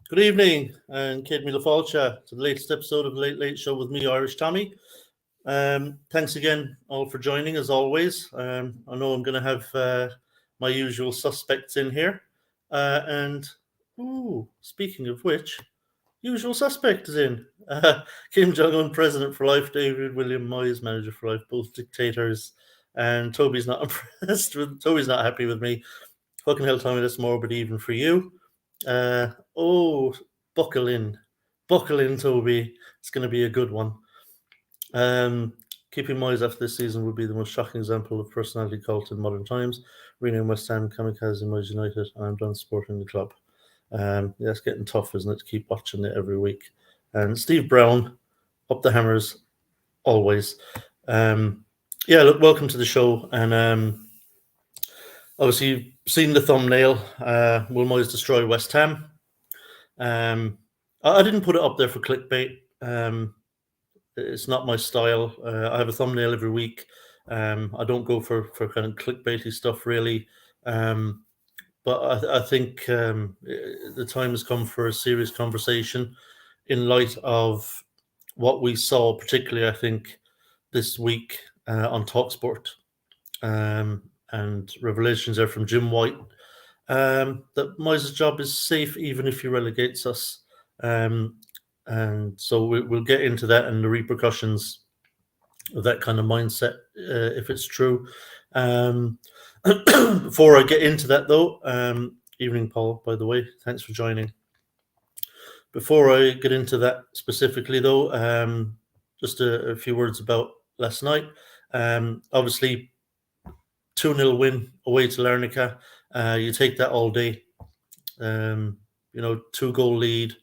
Good evening, and Kate Milafalcha to the latest episode of the Late Late Show with me, Irish Tommy. Thanks again all for joining, as always. I know I'm going to have my usual suspects in here. Speaking of which, usual suspect is in. Kim Jong-un, president for life, David William Moyes, manager for life, both dictators. And Toby's not impressed with. Toby's not happy with me. Fucking hell, Tommy, that's morbid even for you. Buckle in, Toby. It's going to be a good one. Keeping Moyes after this season would be the most shocking example of personality cult in modern times. Rename West Ham, kamikaze Moyes United. I'm done supporting the club. It's getting tough, isn't it, to keep watching it every week. And Steve Brown, up the hammers, always. Look, welcome to the show. And obviously, you've seen the thumbnail. Will Moyes destroy West Ham? I didn't put it up there for clickbait. It's not my style. I have a thumbnail every week. I don't go for kind of clickbaity stuff, really. But I think the time has come for a serious conversation in light of what we saw, particularly, I think, this week on TalkSport. And revelations are from Jim White that Moyes' job is safe even if he relegates us. And so we'll get into that and the repercussions of that kind of mindset if it's true. Before I get into that, though, evening, Paul, by the way, thanks for joining. Before I get into that specifically, though, just a few words about last night. Obviously, 2-0 win away to Larnaca. You take that all day. 2-goal lead.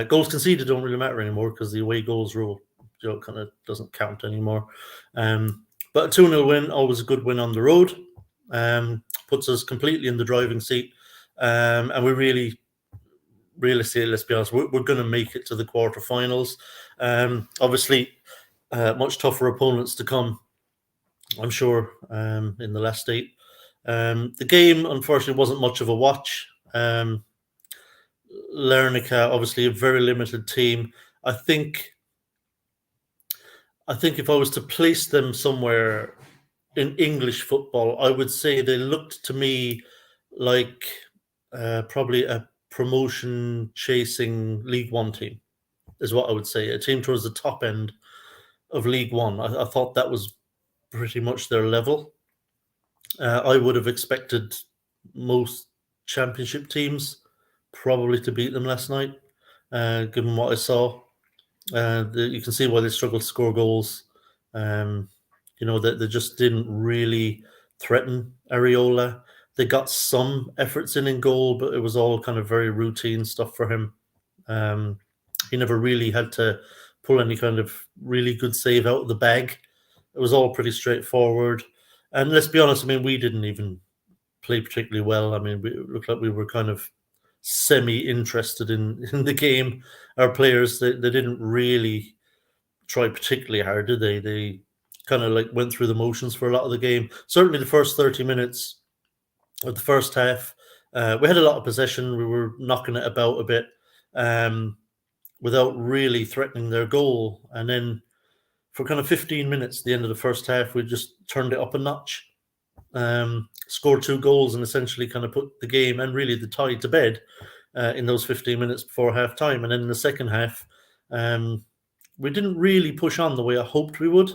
Goals conceded don't really matter anymore because the away goals rule kind of doesn't count anymore. But a 2-0 win, always a good win on the road. Puts us completely in the driving seat. And we really, realistically, let's be honest, we're going to make it to the quarterfinals. Obviously, much tougher opponents to come, I'm sure, in the last 8. The game, unfortunately, wasn't much of a watch. Larnaca, obviously, a very limited team. I think if I was to place them somewhere in English football, I would say they looked to me like probably a promotion-chasing League One team, is what I would say. A team towards the top end of League One. I thought that was pretty much their level. I would have expected most championship teams probably to beat them last night, given what I saw. You can see why they struggled to score goals. They just didn't really threaten Areola. They got some efforts in goal, but it was all kind of very routine stuff for him. He never really had to pull any kind of really good save out of the bag. It was all pretty straightforward. And let's be honest, we didn't even play particularly well. It looked like we were kind of semi-interested in the game. Our players, they didn't really try particularly hard, did they? They kind of like went through the motions for a lot of the game. Certainly the first 30 minutes of the first half, we had a lot of possession. We were knocking it about a bit without really threatening their goal. And then for kind of 15 minutes, the end of the first half, we just turned it up a notch. Scored 2 goals and essentially kind of put the game and really the tie to bed in those 15 minutes before half-time. And then in the second half, we didn't really push on the way I hoped we would.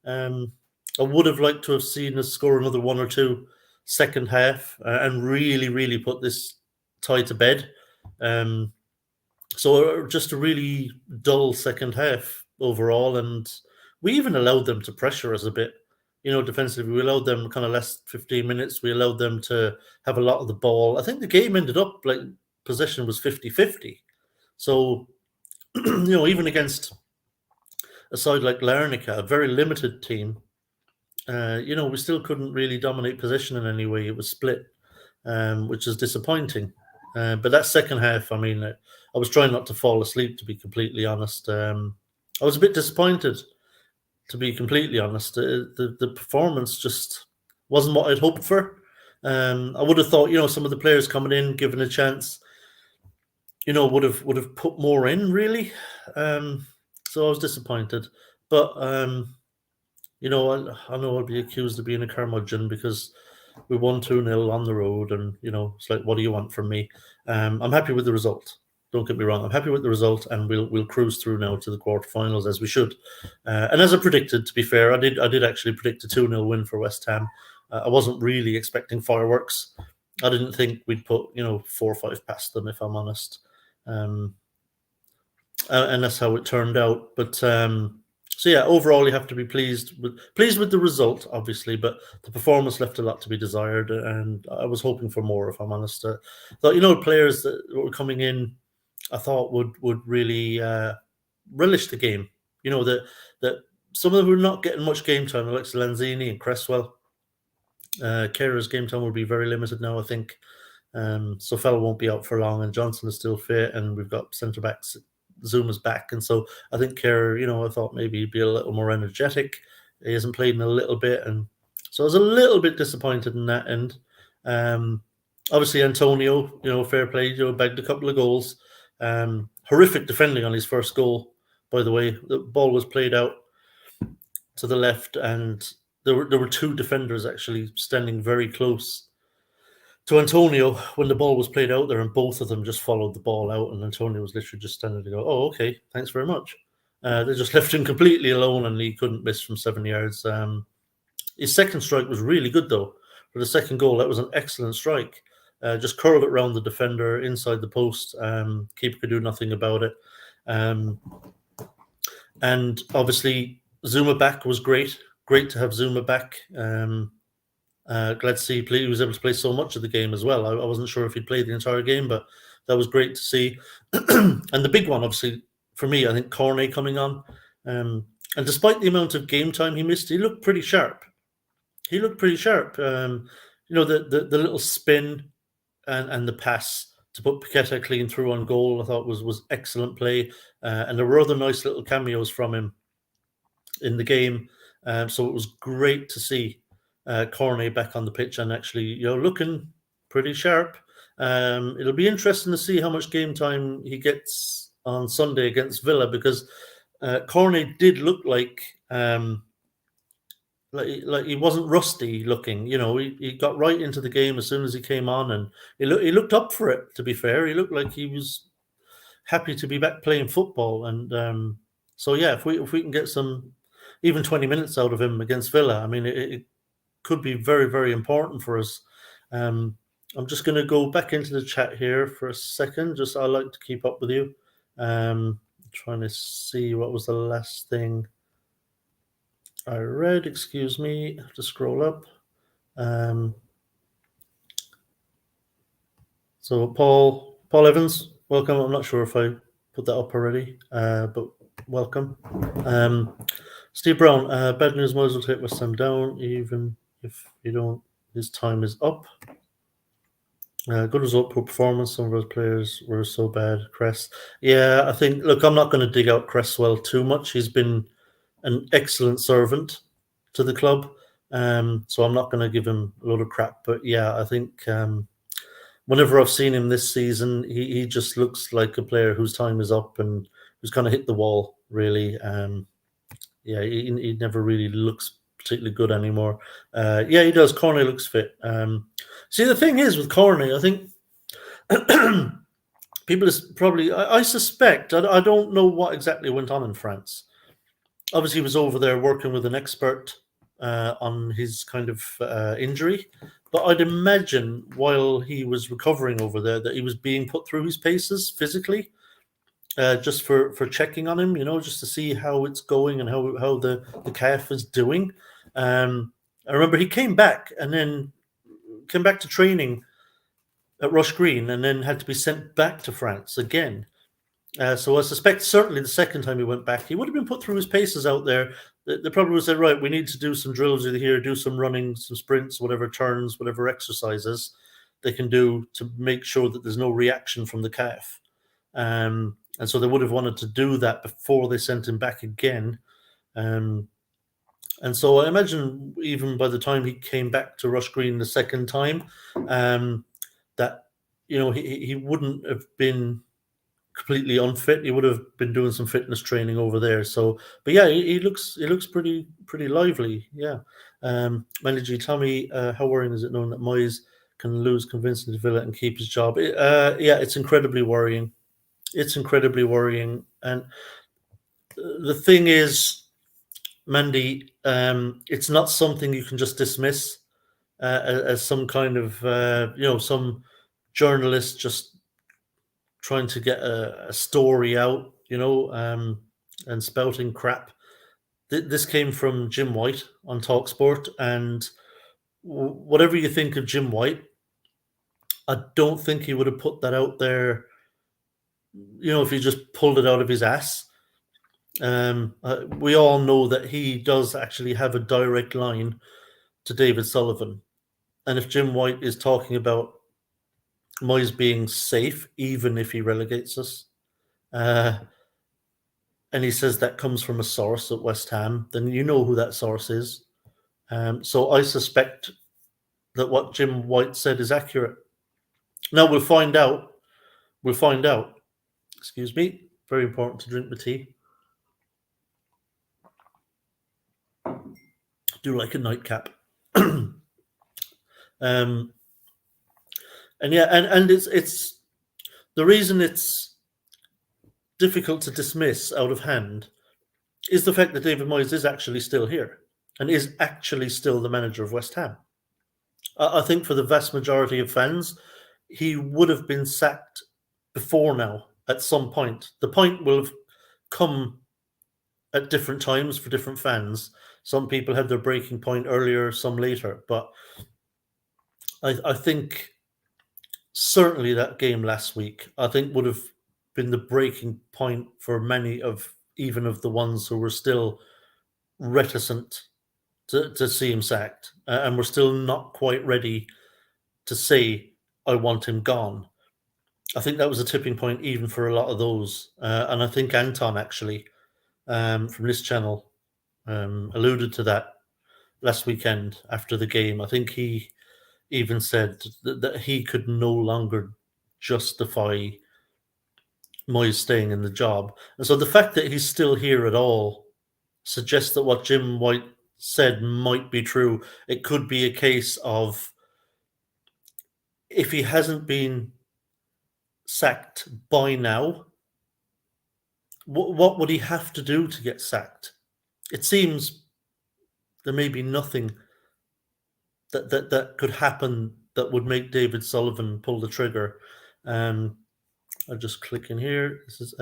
I would have liked to have seen us score another 1 or 2 second half and really, really put this tie to bed. So just a really dull second half overall. And we even allowed them to pressure us a bit. Defensively, we allowed them kind of last 15 minutes. We allowed them to have a lot of the ball. I think the game ended up like possession was 50-50. So, even against a side like Larnaca, a very limited team, we still couldn't really dominate possession in any way. It was split, which is disappointing. But that second half, I was trying not to fall asleep, to be completely honest. I was a bit disappointed, to be completely honest. The performance just wasn't what I'd hoped for. I would have thought, some of the players coming in, given a chance, would have put more in really. So I was disappointed, but I know I'll be accused of being a curmudgeon because we won 2-0 on the road, and it's like, what do you want from me? I'm happy with the result. Don't get me wrong. I'm happy with the result, and we'll cruise through now to the quarterfinals as we should. And as I predicted, to be fair, I did actually predict a 2-0 win for West Ham. I wasn't really expecting fireworks. I didn't think we'd put 4 or 5 past them, if I'm honest. Um, and that's how it turned out. But so yeah, overall, you have to be pleased with the result, obviously, but the performance left a lot to be desired, and I was hoping for more, if I'm honest. Thought players that were coming in, I thought would really relish the game. That some of them were not getting much game time, like Lanzini and Cresswell. Kera's game time will be very limited now, I think. So Fell won't be out for long, and Johnson is still fit, and we've got centre backs. Zuma's back, and so I think Kerr, I thought maybe he'd be a little more energetic. He hasn't played in a little bit, and so I was a little bit disappointed in that end. Obviously, Antonio, fair play, bagged a couple of goals. Horrific defending on his first goal, by the way. The ball was played out to the left, and there were 2 defenders actually standing very close to Antonio when the ball was played out there, and both of them just followed the ball out, and Antonio was literally just standing to go, oh, okay, thanks very much. They just left him completely alone, and he couldn't miss from 7 yards. His second strike was really good, though. For the second goal, that was an excellent strike. Just curled it around the defender inside the post. Keeper could do nothing about it. And obviously, Zuma back was great. Great to have Zuma back. Glad to see he was able to play so much of the game as well. I wasn't sure if he'd played the entire game, but that was great to see. And the big one, obviously, for me, I think Cornet coming on. And despite the amount of game time he missed, he looked pretty sharp. The little spin and the pass to put Paqueta clean through on goal, I thought was excellent play. And there were other nice little cameos from him in the game. So it was great to see Cornet back on the pitch and actually, looking pretty sharp. It'll be interesting to see how much game time he gets on Sunday against Villa, because Cornet did look like he wasn't rusty looking. He got right into the game as soon as he came on, and he looked up for it. To be fair, he looked like he was happy to be back playing football. And so yeah, if we can get some even 20 minutes out of him against Villa, I mean, it could be very, very important for us. I'm just going to go back into the chat here for a second. Just I like to keep up with you. Trying to see what was the last thing I read. Excuse me. I have to scroll up. So Paul Evans, welcome. I'm not sure if I put that up already, but welcome. Steve Brown, bad news. Moyes will take West Ham down, even if you don't. His time is up. Good result, poor performance. Some of those players were so bad. Cress, yeah, I think. Look, I'm not going to dig out Cresswell too much. He's been an excellent servant to the club, so I'm not going to give him a load of crap. But yeah, I think whenever I've seen him this season, he just looks like a player whose time is up and who's kind of hit the wall. Really, yeah, he never really looks particularly good anymore. Yeah, he does. Cornet looks fit. See, the thing is with Cornet, I think people is probably, I suspect, I don't know what exactly went on in France. Obviously, he was over there working with an expert on his kind of injury. But I'd imagine while he was recovering over there that he was being put through his paces physically, just for checking on him, just to see how it's going and how the calf is doing. I remember he came back to training at Rush Green and then had to be sent back to France again. So I suspect certainly the second time he went back, he would have been put through his paces out there. They probably would say, right, we need to do some drills here, do some running, some sprints, whatever turns, whatever exercises they can do to make sure that there's no reaction from the calf. And so they would have wanted to do that before they sent him back again. And so I imagine even by the time he came back to Rush Green the second time, that he wouldn't have been completely unfit. He would have been doing some fitness training over there. So, but yeah, he looks pretty lively. Yeah. Manager, tell me, how worrying is it knowing that Moyes can lose convincingly to Villa and keep his job? Yeah, it's incredibly worrying. It's incredibly worrying. And the thing is, Mandy, it's not something you can just dismiss as some kind of some journalist just trying to get a story out, and spouting crap. This came from Jim White on Talksport, and whatever you think of Jim White, I don't think he would have put that out there, if he just pulled it out of his ass. We all know that he does actually have a direct line to David Sullivan. And if Jim White is talking about Moyes being safe, even if he relegates us, and he says that comes from a source at West Ham, then you know who that source is. So I suspect that what Jim White said is accurate. Now we'll find out. We'll find out. Excuse me. Very important to drink the tea. Do like a nightcap. And yeah, and it's the reason it's difficult to dismiss out of hand is the fact that David Moyes is actually still here and is actually still the manager of West Ham. I think for the vast majority of fans, he would have been sacked before now at some point. The point will have come at different times for different fans. Some people had their breaking point earlier, some later. But I think certainly that game last week, I think would have been the breaking point for many of the ones who were still reticent to see him sacked, and we're still not quite ready to say, I want him gone. I think that was a tipping point even for a lot of those. And I think Anton actually, from this channel, alluded to that last weekend after the game. I think he even said that he could no longer justify Moyes staying in the job. And so the fact that he's still here at all suggests that what Jim White said might be true. It could be a case of, if he hasn't been sacked by now, what would he have to do to get sacked? It seems there may be nothing that could happen that would make David Sullivan pull the trigger. I'll just click in here. This is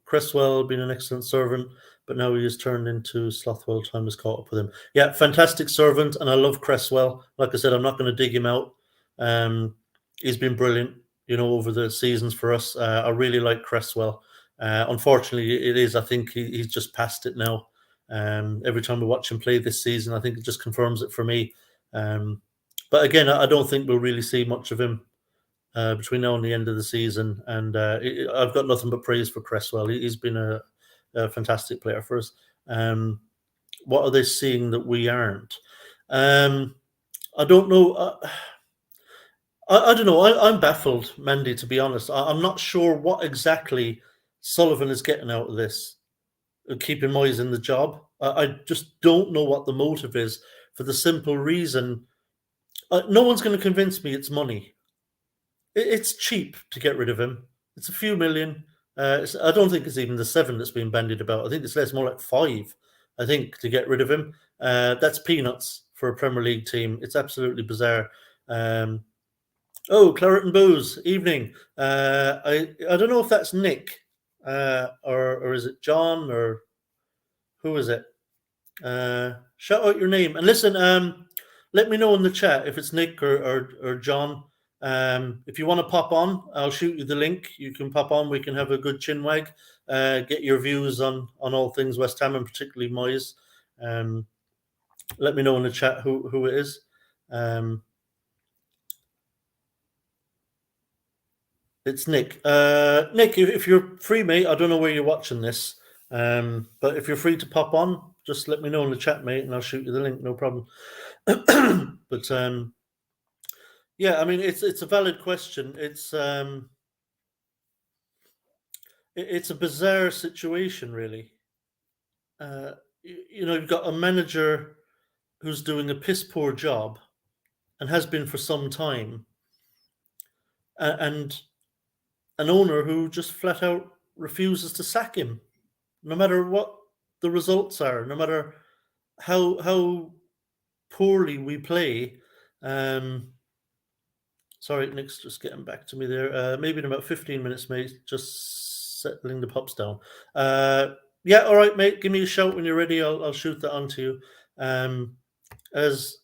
Cresswell being an excellent servant, but now he has turned into Slothwell. Time has caught up with him. Yeah, fantastic servant, and I love Cresswell. Like I said, I'm not going to dig him out. He's been brilliant, over the seasons for us. I really like Cresswell. Unfortunately, it is. I think he's just past it now. Every time we watch him play this season, I think it just confirms it for me. But again, I don't think we'll really see much of him between now and the end of the season. And I've got nothing but praise for Cresswell. He's been a fantastic player for us. What are they seeing that we aren't? I don't know. I don't know. I'm baffled, Mandy, to be honest. I'm not sure what exactly Sullivan is getting out of this, keeping Moyes in the job. I just don't know what the motive is, for the simple reason, no one's going to convince me it's money. It's cheap to get rid of him. It's a few million. I don't think it's even the 7 that's been bandied about. I think it's less, more like 5, I think, to get rid of him. That's peanuts for a Premier League team. It's absolutely bizarre. Claret and Booze, evening. I don't know if that's Nick or is it John, or who is it? Shout out your name. And listen, let me know in the chat if it's Nick or John. If you want to pop on, I'll shoot you the link. You can pop on. We can have a good chinwag. Get your views on all things West Ham, and particularly Moyes. Let me know in the chat who it is. It's Nick. Nick, if you're free, mate, I don't know where you're watching this, but if you're free to pop on, just let me know in the chat, mate, and I'll shoot you the link. No problem. But yeah, I mean, it's a valid question. It's it's a bizarre situation, really. You've got a manager who's doing a piss poor job and has been for some time, and an owner who just flat out refuses to sack him, no matter what the results are, no matter how poorly we play. Um, Sorry, Nick's just getting back to me there. Maybe in about 15 minutes, mate. Just settling the pups down. Yeah, all right, mate. Give me a shout when you're ready. I'll shoot that onto you. As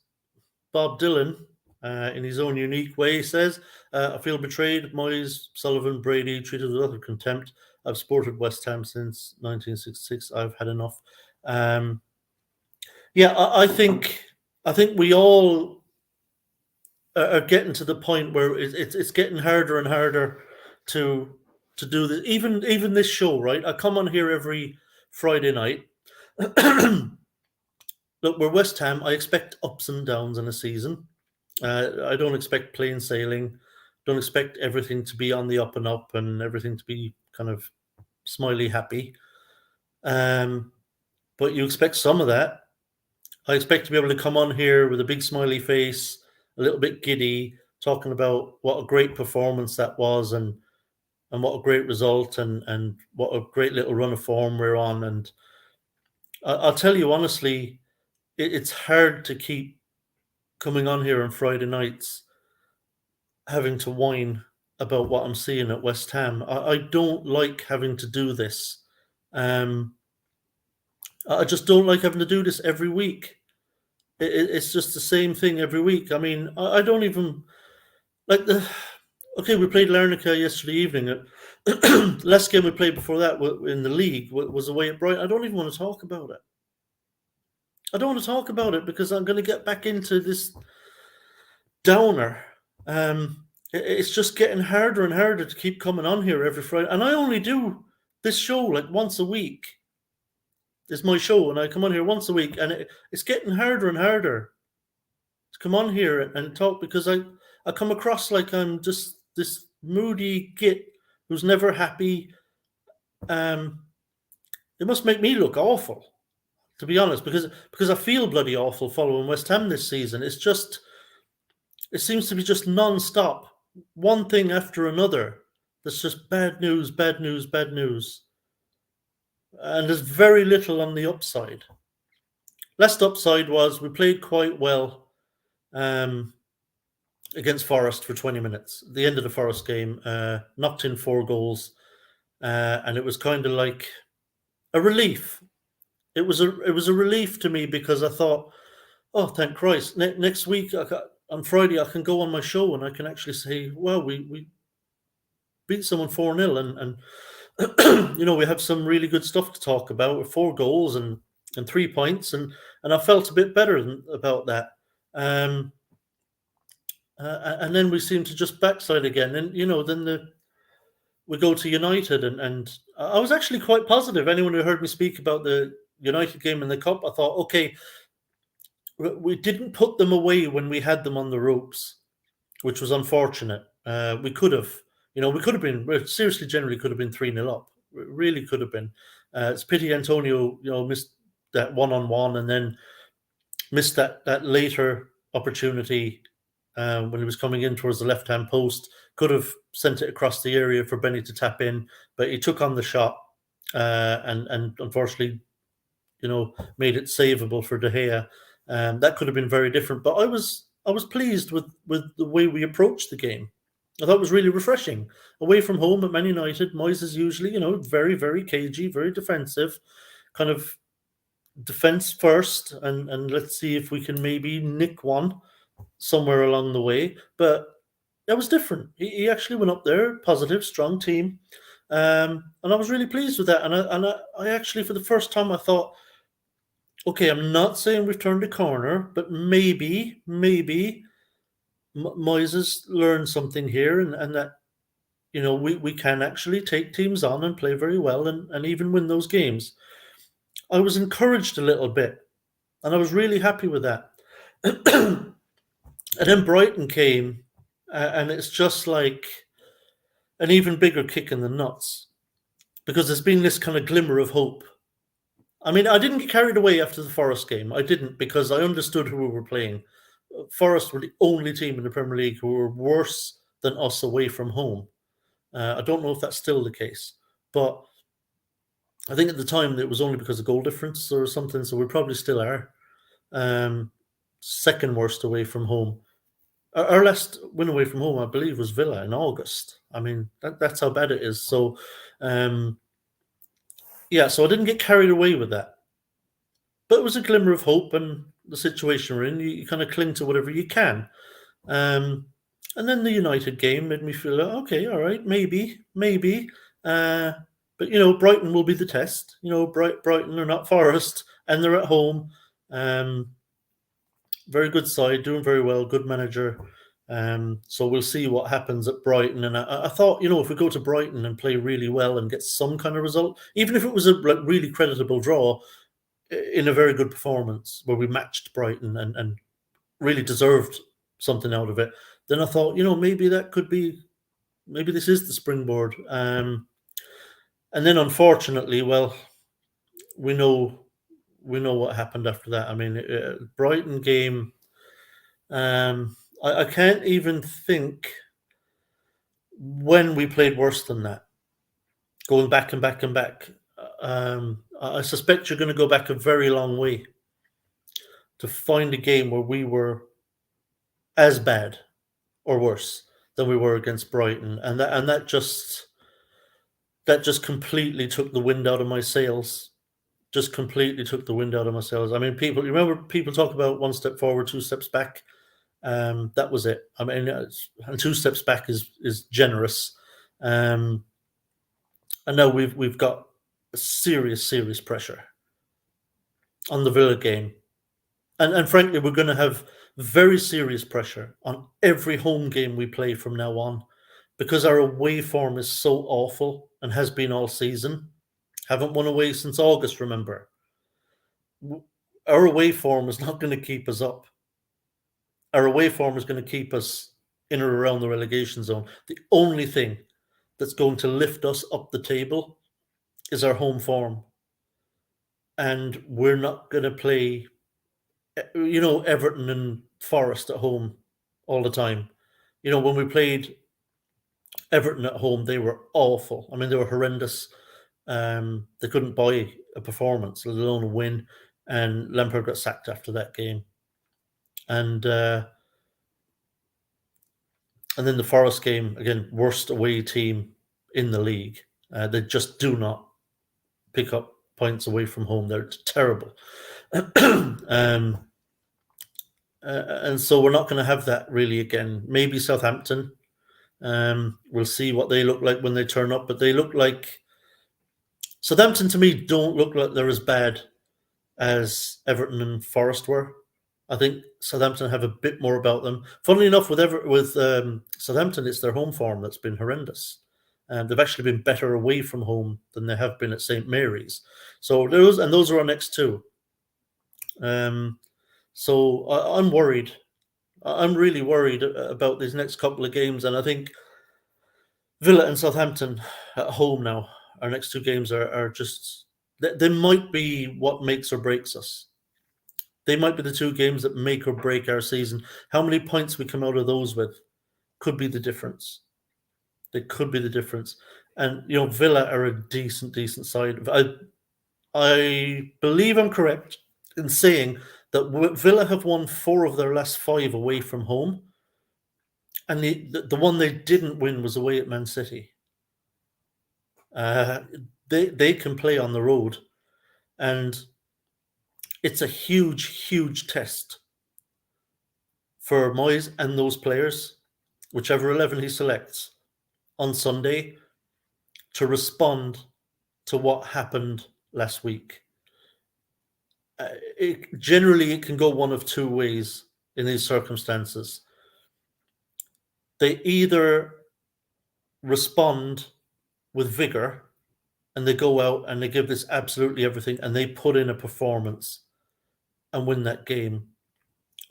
Bob Dylan, in his own unique way, says, I feel betrayed. Moyes, Sullivan, Brady treated with utter contempt. I've supported West Ham since 1966. I've had enough. Yeah, I think we all are getting to the point where it's getting harder and harder to do this. Even this show, right? I come on here every Friday night. Look, we're West Ham. I expect ups and downs in a season. I don't expect plain sailing. Don't expect everything to be on the up and up and everything to be kind of smiley happy. But you expect some of that. I expect to be able to come on here with a big smiley face, a little bit giddy, talking about what a great performance that was and what a great result and what a great little run of form we're on. And I'll tell you honestly, it's hard to keep coming on here on Friday nights having to whine about what I'm seeing at West Ham. I don't like having to do this. I just don't like having to do this every week. It's just the same thing every week. I mean, I don't even like the. Okay, we played Larnaca yesterday evening. Last game we played before that in the league was away at Brighton. I don't even want to talk about it. I don't want to talk about it because I'm going to get back into this downer. It's just getting harder and harder to keep coming on here every Friday, and I only do this show like once a week. It's my show, and I come on here once a week, and it's getting harder and harder to come on here and talk because I come across like I'm just this moody git who's never happy. It must make me look awful, to be honest, because I feel bloody awful following West Ham this season. It seems to be just non-stop, one thing after another. There's just bad news, bad news, bad news. And there's very little on the upside. Last upside was we played quite well against Forest for 20 minutes. At the end of the Forest game, knocked in 4 goals, and it was kind of like a relief. It was a relief to me because I thought, oh, thank Christ! Next week on Friday I can go on my show and I can actually say, well, we beat someone 4-0 and we have some really good stuff to talk about with 4 goals and 3 points, and I felt a bit better about that. And then we seem to just backslide again, and then we go to United, and I was actually quite positive. Anyone who heard me speak about the United game in the cup, I thought, okay, we didn't put them away when we had them on the ropes, which was unfortunate. We could have. We could have been, seriously, generally could have been 3-0 up. It really could have been. It's pity Antonio, missed that one-on-one and then missed that later opportunity when he was coming in towards the left-hand post. Could have sent it across the area for Benny to tap in, but he took on the shot and unfortunately, made it savable for De Gea. That could have been very different. But I was pleased with the way we approached the game. I thought it was really refreshing. Away from home at Man United, Moyes is usually, very, very cagey, very defensive, kind of defense first, and let's see if we can maybe nick one somewhere along the way. But that was different. He actually went up there, positive, strong team, and I was really pleased with that. And I actually, for the first time, I thought, okay, I'm not saying we've turned a corner, but maybe Moyes has learned something here, and that we can actually take teams on and play very well and even win those games. I was encouraged a little bit, and I was really happy with that. And then Brighton came, and it's just like an even bigger kick in the nuts because there's been this kind of glimmer of hope. I mean, I didn't get carried away after the Forest game. I didn't, because I understood who we were playing. Forest were the only team in the Premier League who were worse than us away from home. I don't know if that's still the case, but I think at the time it was only because of goal difference or something, so we probably still are. Second worst away from home. Our last win away from home, I believe, was Villa in August. I mean, that's how bad it is. So, yeah, so I didn't get carried away with that. But it was a glimmer of hope, and the situation we're in, you kind of cling to whatever you can. And then the United game made me feel, okay, all right, maybe. But, Brighton will be the test. Brighton are not Forest, and they're at home. Very good side, doing very well, good manager. So we'll see what happens at Brighton. And I thought, if we go to Brighton and play really well and get some kind of result, even if it was a really creditable draw, in a very good performance where we matched Brighton and really deserved something out of it, then I thought, maybe that could be, maybe this is the springboard. And then unfortunately, well, we know what happened after that. I mean, Brighton game, I can't even think when we played worse than that. Going back and back and back. I suspect you're going to go back a very long way to find a game where we were as bad or worse than we were against Brighton, and that just completely took the wind out of my sails. Just completely took the wind out of my sails. I mean, remember people talk about one step forward, two steps back. That was it. I mean, and two steps back is generous. And now we've got serious pressure on the Villa game, and frankly, we're going to have very serious pressure on every home game we play from now on, because our away form is so awful and has been all season. Haven't won away since August, remember. Our away form is not going to keep us up. Our away form is going to keep us in or around the relegation zone. The only thing that's going to lift us up the table is our home form. And we're not going to play, Everton and Forest at home all the time. When we played Everton at home, they were awful. I mean, they were horrendous. They couldn't buy a performance, let alone a win. And Lampard got sacked after that game. And then the Forest game, again, worst away team in the league. They just do not pick up points away from home. They're terrible. And so we're not going to have that really again. Maybe Southampton. We'll see what they look like when they turn up. But they look like... Southampton, to me, don't look like they're as bad as Everton and Forest were. I think Southampton have a bit more about them. Funnily enough, with Southampton, it's their home form that's been horrendous. And they've actually been better away from home than they have been at St. Mary's. So those are our next two. So I'm worried. I'm really worried about these next couple of games. And I think Villa and Southampton at home now, our next two games are just... They might be what makes or breaks us. They might be the two games that make or break our season. How many points we come out of those with could be the difference. They could be the difference. And, Villa are a decent side. I believe I'm correct in saying that Villa have won 4 of their last 5 away from home. And the one they didn't win was away at Man City. They can play on the road. And it's a huge test for Moyes and those players, whichever 11 he selects, on Sunday, to respond to what happened last week. Generally, it can go one of two ways in these circumstances. They either respond with vigor and they go out and they give this absolutely everything and they put in a performance and win that game,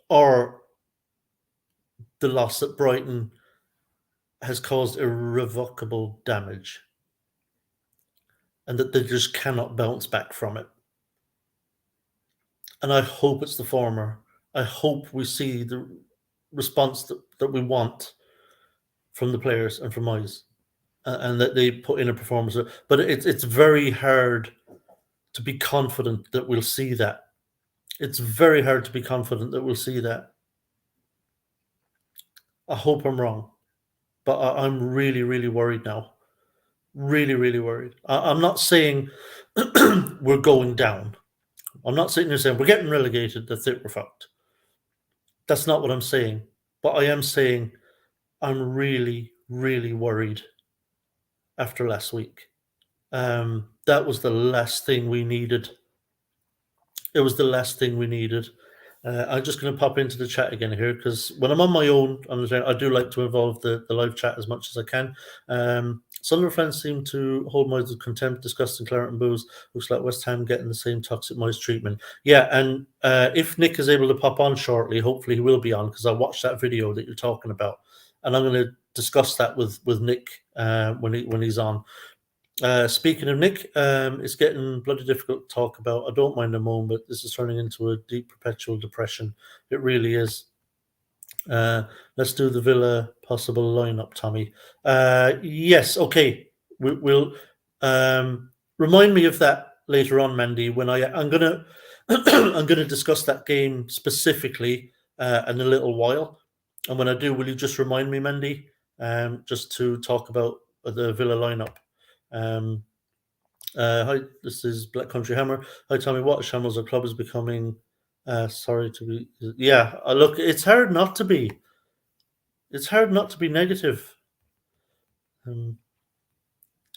or the loss at Brighton has caused irrevocable damage. and that they just cannot bounce back from it. And I hope it's the former. I hope we see the response that we want from the players and from Moyes, and that they put in a performance. But it's very hard to be confident that we'll see that. It's very hard to be confident that we'll see that. I hope I'm wrong, but I'm really, really worried now. Really, really worried. I'm not saying we're going down. I'm not sitting here saying we're getting relegated. That's it. We're fucked. That's not what I'm saying. But I am saying I'm really, really worried after last week. That was the last thing we needed. It was the last thing we needed. I'm just going to pop into the chat again here because when I'm on my own, I do like to involve the live chat as much as I can. Sunderland fans seem to hold Moyes with contempt, disgust, and claret and booze. Looks like West Ham getting the same toxic Moyes treatment. Yeah, and if Nick is able to pop on shortly, hopefully he will be on because I watched that video that you're talking about, and I'm going to discuss that with Nick when he's on. Speaking of Nick, it's getting bloody difficult to talk about. I don't mind a moan, but this is turning into a deep perpetual depression. It really is. Let's do the Villa possible lineup, Tommy. Yes, okay. We'll remind me of that later on, Mandy. When I'm gonna I'm gonna discuss that game specifically in a little while, and when I do, will you just remind me, Mandy, just to talk about the Villa lineup? Hi, this is Black Country Hammer. Hi, Tommy. What shambles our club is becoming? Sorry to be. Yeah, look, it's hard not to be. It's hard not to be negative.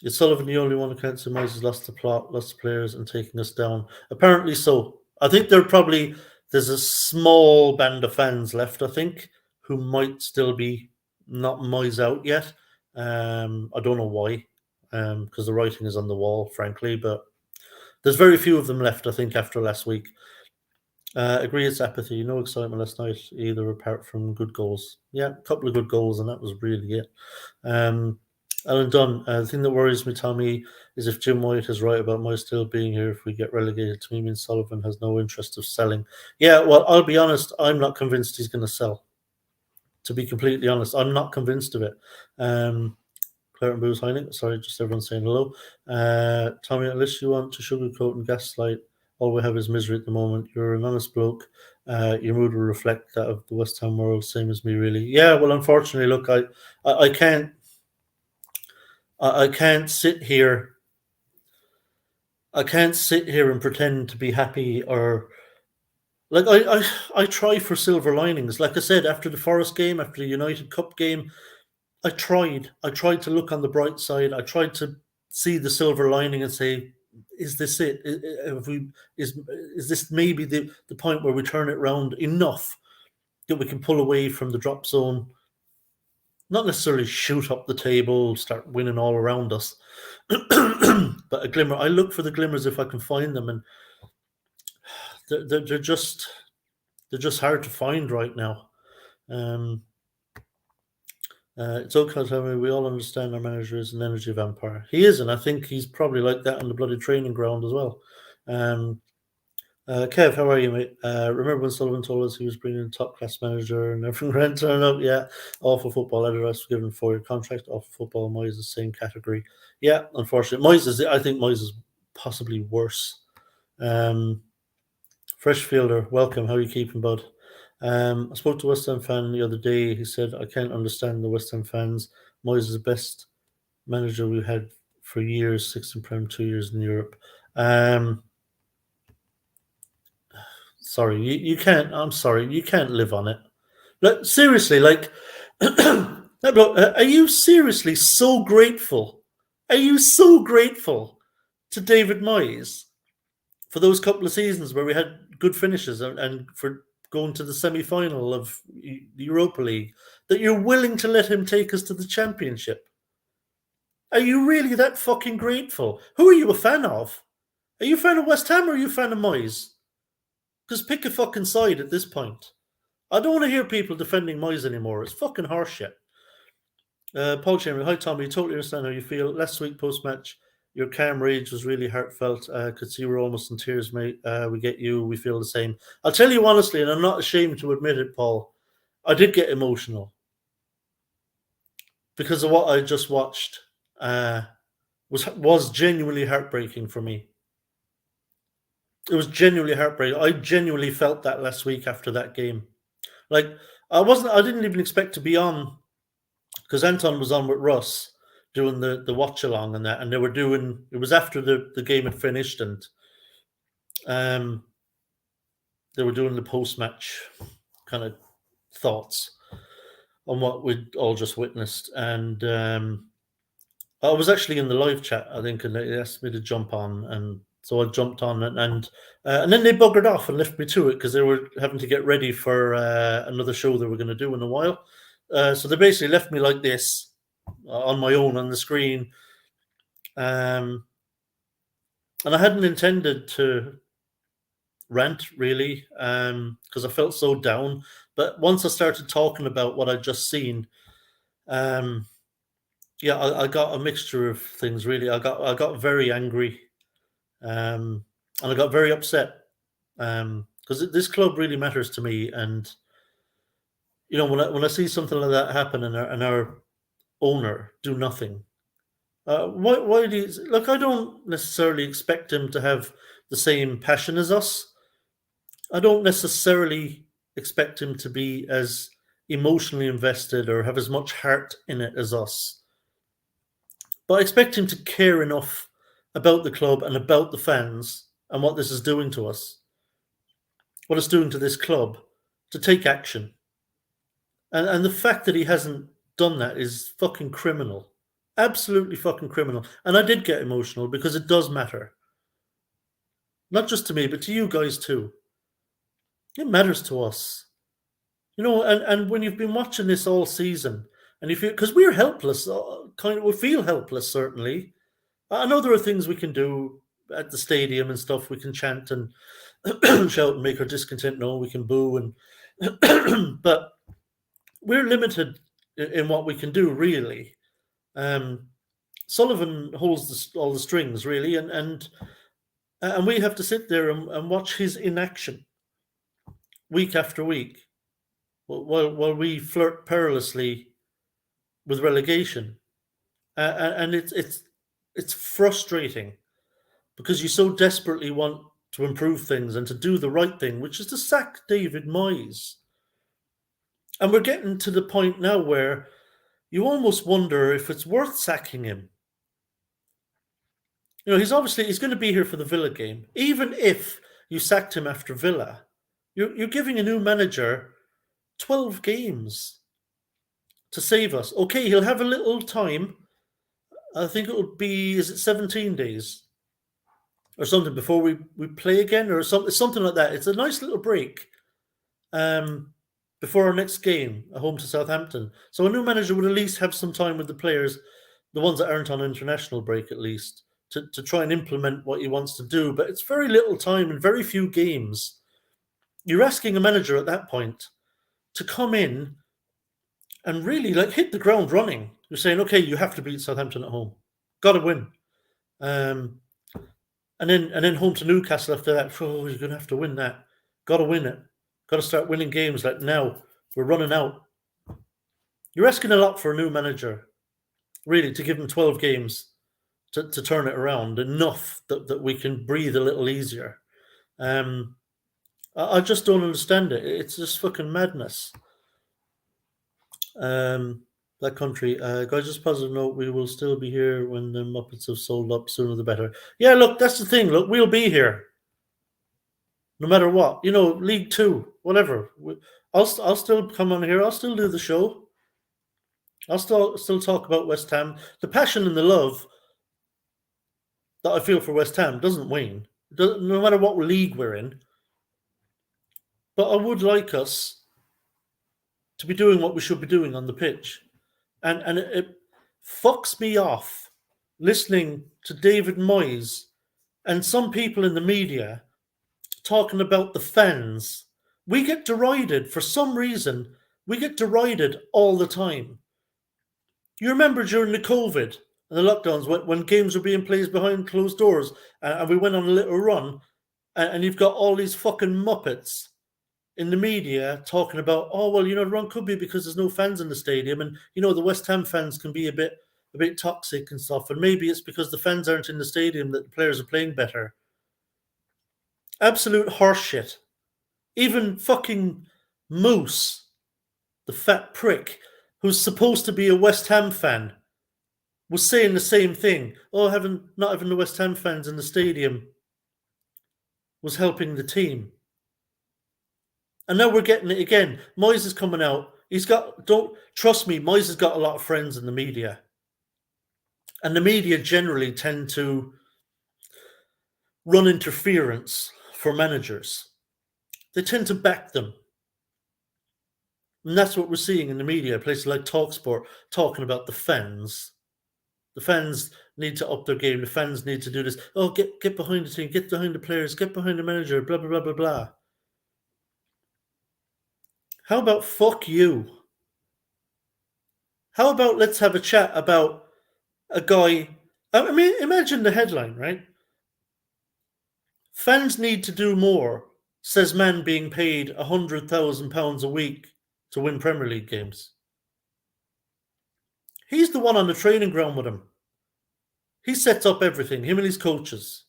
Is Sullivan the only one who can't see Moyes has lost the plot, lost the players, and taking us down? Apparently so. I think there's a small band of fans left, I think, who might still be not Moyes out yet. I don't know why, because the writing is on the wall, frankly, but there's very few of them left, I think, after last week. Agree it's apathy. No excitement last night either, apart from good goals. Yeah, a couple of good goals, and that was really it. Alan Dunn, the thing that worries me, Tommy, is if Jim White is right about Moyes still being here if we get relegated. To me, means Sullivan has no interest of selling. Yeah, well, I'll be honest, I'm not convinced he's going to sell. To be completely honest, I'm not convinced of it. Claire and Booze Heining, sorry, just everyone saying hello. Tommy, unless you want to sugarcoat and gaslight, all we have is misery at the moment. You're an honest bloke. Your mood will reflect that of the West Ham world, same as me, really. Yeah, well, unfortunately, look, I can't sit here. I can't sit here and pretend to be happy or like I try for silver linings. Like I said, after the Forest game, after the United Cup game, I tried to look on the bright side. I tried to see the silver lining and say, is this it? Is this maybe the point where we turn it around enough that we can pull away from the drop zone? Not necessarily shoot up the table, start winning all around us, but a glimmer. I look for the glimmers if I can find them, and they're just hard to find right now. It's okay, tell me. We all understand our manager is an energy vampire. He is, and I think he's probably like that on the bloody training ground as well. Kev, how are you, mate? Remember when Sullivan told us he was bringing a top-class manager and everything ran turn up? Yeah, awful football. Otherwise, given a 4-year contract. Awful football. Moyes is the same category. Yeah, unfortunately, I think Moyes is possibly worse. Fresh fielder, welcome. How are you keeping, bud? I spoke to a West Ham fan the other day. He said, I can't understand the West Ham fans. Moyes is the best manager we've had for years, 6 in Prem, 2 years in Europe. Sorry, you can't. I'm sorry, you can't live on it. Like, seriously, like, are you seriously so grateful? Are you so grateful to David Moyes for those couple of seasons where we had good finishes and for going to the semi-final of the Europa League that you're willing to let him take us to the Championship? Are you really that fucking grateful? Who are you a fan of? Are you a fan of West Ham or are you a fan of Moyes? Just pick a fucking side at this point. I don't want to hear people defending Moyes anymore. It's fucking horseshit. Paul Chamberlain, hi Tommy, totally understand how you feel. Last week post-match, Your calm rage was really heartfelt. Could see we're almost in tears, mate. We get you. We feel the same. I'll tell you honestly, and I'm not ashamed to admit it, Paul. I did get emotional because of what I just watched. Was genuinely heartbreaking for me. It was genuinely heartbreaking. I genuinely felt that last week after that game. Like I didn't even expect to be on because Anton was on with Russ doing the watch along and that, and they were doing. It was after the game had finished, and they were doing the post match kind of thoughts on what we'd all just witnessed, and I was actually in the live chat, I think, and they asked me to jump on, and so I jumped on, and then they buggered off and left me to it because they were having to get ready for another show they were going to do in a while. So they basically left me like this on my own on the screen, and I hadn't intended to rant really because I felt so down. But once I started talking about what I'd just seen, yeah, I got a mixture of things. Really, I got very angry, and I got very upset because this club really matters to me. And you know, when I see something like that happen and our owner do nothing, why do you look? I don't necessarily expect him to have the same passion as us. I don't necessarily expect him to be as emotionally invested or have as much heart in it as us. But I expect him to care enough about the club and about the fans and what this is doing to us, what it's doing to this club, to take action. And the fact that he hasn't done that is fucking criminal. Absolutely fucking criminal. And I did get emotional because it does matter. Not just to me, but to you guys too. It matters to us. You know, and when you've been watching this all season, and you feel, because we're helpless, we feel helpless, certainly. I know there are things we can do at the stadium and stuff. We can chant and shout and make our discontent known. We can boo, and but we're limited in what we can do, really. Sullivan holds all the strings, really, and we have to sit there and watch his inaction week after week while we flirt perilously with relegation, and it's frustrating because you so desperately want to improve things and to do the right thing, which is to sack David Moyes. And we're getting to the point now where you almost wonder if it's worth sacking him. You know, he's going to be here for the Villa game. Even if you sacked him after Villa, you're giving a new manager 12 games to save us. Okay, he'll have a little time. I think it would be, is it 17 days or something before we play again or something like that. It's a nice little break before our next game, at home to Southampton. So a new manager would at least have some time with the players, the ones that aren't on international break at least, to try and implement what he wants to do. But it's very little time and very few games. You're asking a manager at that point to come in and really hit the ground running. You're saying, okay, you have to beat Southampton at home. Got to win. And then home to Newcastle after that. Oh, you're going to have to win that. Got to win it. Got to start winning games like now. We're running out. You're asking a lot for a new manager, really, to give him 12 games to turn it around, enough that we can breathe a little easier. I just don't understand it. It's just fucking madness. That country. Guys, just positive note, we will still be here when the Muppets have sold up, sooner the better. Yeah, look, that's the thing. Look, we'll be here. No matter what. You know, League Two, whatever. I'll still come on here. I'll still do the show. I'll still talk about West Ham. The passion and the love that I feel for West Ham doesn't wane. No matter what league we're in. But I would like us to be doing what we should be doing on the pitch. And it fucks me off listening to David Moyes and some people in the media talking about the fans. We get derided for some reason. We get derided all the time. You remember during the COVID, And the lockdowns, when games were being played behind closed doors, and we went on a little run, and you've got all these fucking muppets in the media talking about, oh well, the run could be because there's no fans in the stadium, and the West Ham fans can be a bit toxic and stuff, and maybe it's because the fans aren't in the stadium that the players are playing better. Absolute horseshit. Even fucking Moose, the fat prick, who's supposed to be a West Ham fan, was saying the same thing. Oh, not having the West Ham fans in the stadium was helping the team. And now we're getting it again. Moyes is coming out. Don't trust me, Moyes has got a lot of friends in the media. And the media generally tend to run interference for managers. They tend to back them. And that's what we're seeing in the media, places like TalkSport talking about the fans. The fans need to up their game. The fans need to do this. Oh, get behind the team, get behind the players, get behind the manager, blah, blah, blah, blah, blah. How about fuck you? How about let's have a chat about a guy. I mean, imagine the headline, right? Fans need to do more, says man being paid £100,000 a week to win Premier League games. He's the one on the training ground with him. He sets up everything, him and his coaches.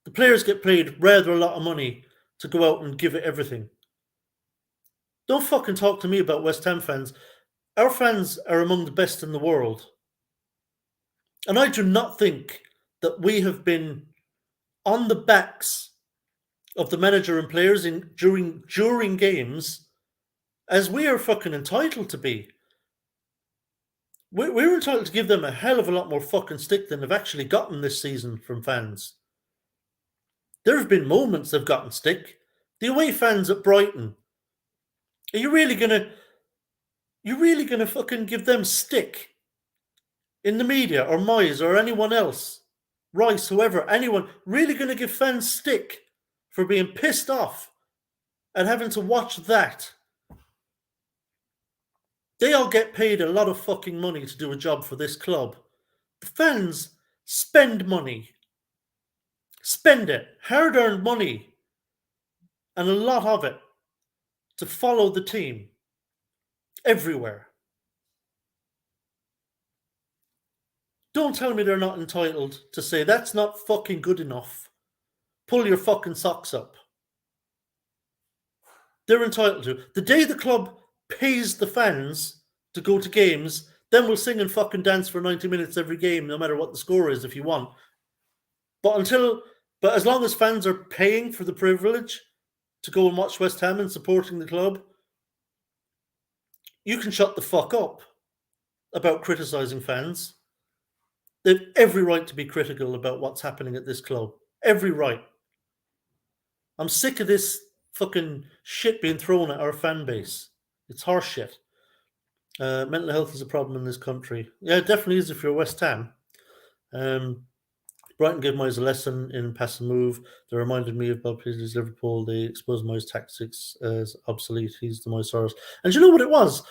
The players get paid rather a lot of money to go out and give it everything. Don't fucking talk to me about West Ham fans. Our fans are among the best in the world. And I do not think that we have been on the backs of the manager and players during games as we are fucking entitled to be. We're entitled to give them a hell of a lot more fucking stick than they've actually gotten this season from fans. There have been moments they've gotten stick. The away fans at Brighton. Are you really gonna fucking give them stick in the media, or Moyes, or anyone else, Rice, whoever, anyone really gonna give fans stick for being pissed off and having to watch that? They all get paid a lot of fucking money to do a job for this club. The fans spend money. Spend it. Hard-earned money. And a lot of it to follow the team. Everywhere. Don't tell me they're not entitled to say, that's not fucking good enough. Pull your fucking socks up. They're entitled to. The day the club pays the fans to go to games, then we'll sing and fucking dance for 90 minutes every game, no matter what the score is, if you want. But as long as fans are paying for the privilege to go and watch West Ham and supporting the club, you can shut the fuck up about criticising fans. They've every right to be critical about what's happening at this club. Every right. I'm sick of this fucking shit being thrown at our fan base. It's harsh shit. Mental health is a problem in this country. Yeah, it definitely is if you're West Ham. Brighton gave Moyes a lesson in pass and move. They reminded me of Bob Paisley's Liverpool. They exposed Moyes' tactics as obsolete. He's the Moyes. And you know what it was?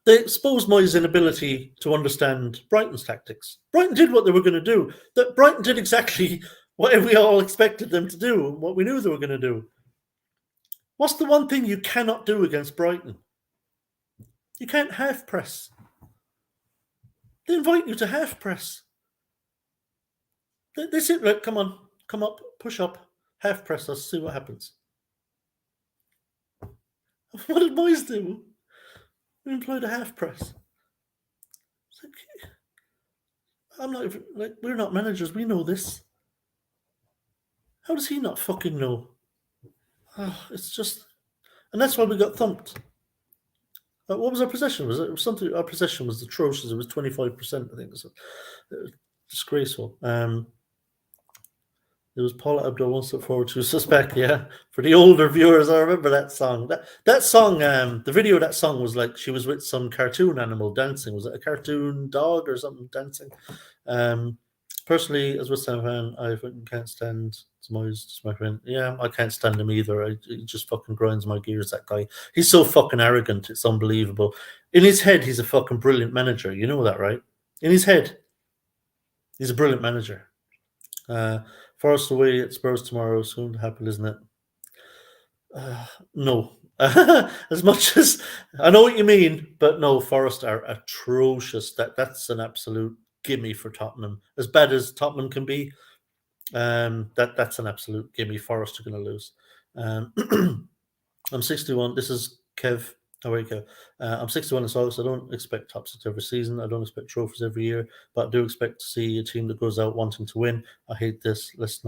They exposed Moyes' inability to understand Brighton's tactics. Brighton did what they were going to do. Brighton did exactly what we all expected them to do, and what we knew they were going to do. What's the one thing you cannot do against Brighton? You can't half press. They invite you to half press. They say, look, come on, come up, push up, half press us, see what happens. What did Moyes do? We employed a half press. I'm not even, we're not managers, we know this. How does he not fucking know? It's just, and that's why we got thumped. What was our possession? Was it something? Our possession was atrocious. It was 25%, I think. It was disgraceful. It was Paula Abdul, One Step Forward, Two Steps Back. Yeah, for the older viewers, I remember that song. That song, the video of that song was like she was with some cartoon animal dancing. Was it a cartoon dog or something dancing? Personally, as a West Ham fan, I fucking can't stand Moyes, my friend. Yeah, I can't stand him either. He just fucking grinds my gears, that guy. He's so fucking arrogant. It's unbelievable. In his head, he's a fucking brilliant manager. You know that, right? In his head, he's a brilliant manager. Forest away at Spurs tomorrow. Soon to happen, isn't it? No. As much as I know what you mean, but no, Forest are atrocious. That's an absolute gimme for Tottenham. As bad as Tottenham can be, that's an absolute gimme. Forest are going to lose. I'm 61. This is Kev. Oh, wait, Kev. I'm 61 in August. I don't expect top six every season. I don't expect trophies every year, but I do expect to see a team that goes out wanting to win. I hate this. Let's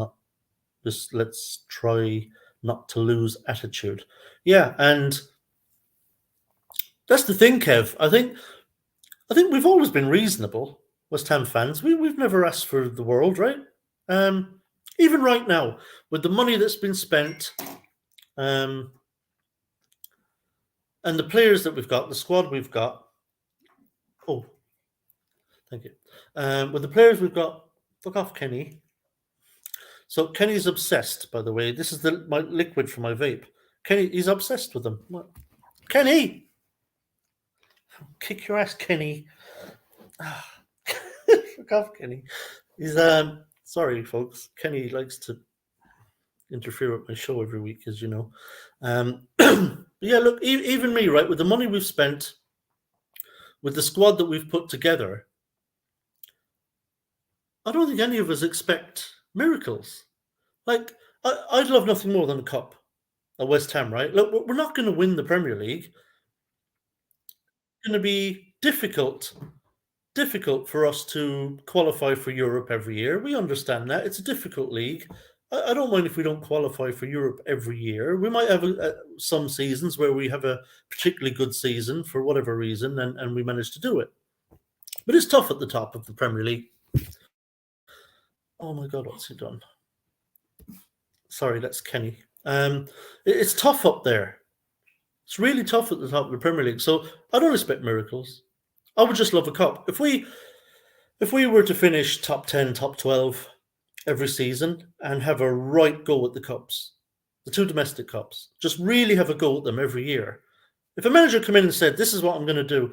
try not to lose attitude. Yeah, and that's the thing, Kev. I think we've always been reasonable, West Ham fans. We've never asked for the world, right? Even right now, with the money that's been spent, and the players that we've got, the squad we've got. Oh, thank you. With the players we've got, fuck off, Kenny. So Kenny's obsessed, by the way. This is my liquid for my vape. Kenny, he's obsessed with them. What? Kenny! Kick your ass, Kenny. Fuck off, Kenny. He's sorry, folks. Kenny likes to interfere with my show every week, as you know. Yeah, look, even me, right, with the money we've spent, with the squad that we've put together, I don't think any of us expect miracles. Like, I'd love nothing more than a cup at West Ham, right? Look, we're not going to win the Premier League. It's going to be difficult for us to qualify for Europe every year. We understand that. It's a difficult league. I don't mind if we don't qualify for Europe every year. We might have some seasons where we have a particularly good season for whatever reason, and we manage to do it. But it's tough at the top of the Premier League. Oh my God, what's he done? Sorry, that's Kenny. It's tough up there. It's really tough at the top of the Premier League. So I don't expect miracles. I would just love a cup. If we were to finish top 10, top 12 every season and have a right go at the cups, the two domestic cups, just really have a go at them every year. If a manager come in and said, this is what I'm going to do,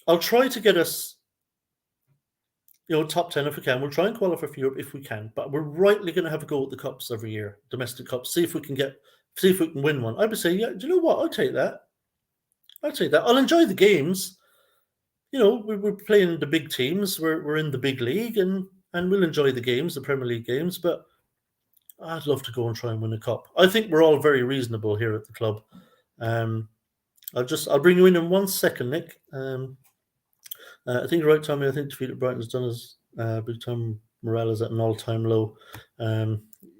I'll try to get us, top 10 if we can. We'll try and qualify for Europe if we can, but we're rightly going to have a go at the cups every year, domestic cups, see if we can win one. I would say, yeah, do you know what? I'll take that. I'll enjoy the games. We're playing the big teams. We're in the big league, and we'll enjoy the games, the Premier League games. But I'd love to go and try and win a cup. I think we're all very reasonable here at the club. I'll bring you in 1 second, Nick. I think you're right, Tommy. I think defeat at Brighton has done us big time. Morale is at an all-time low.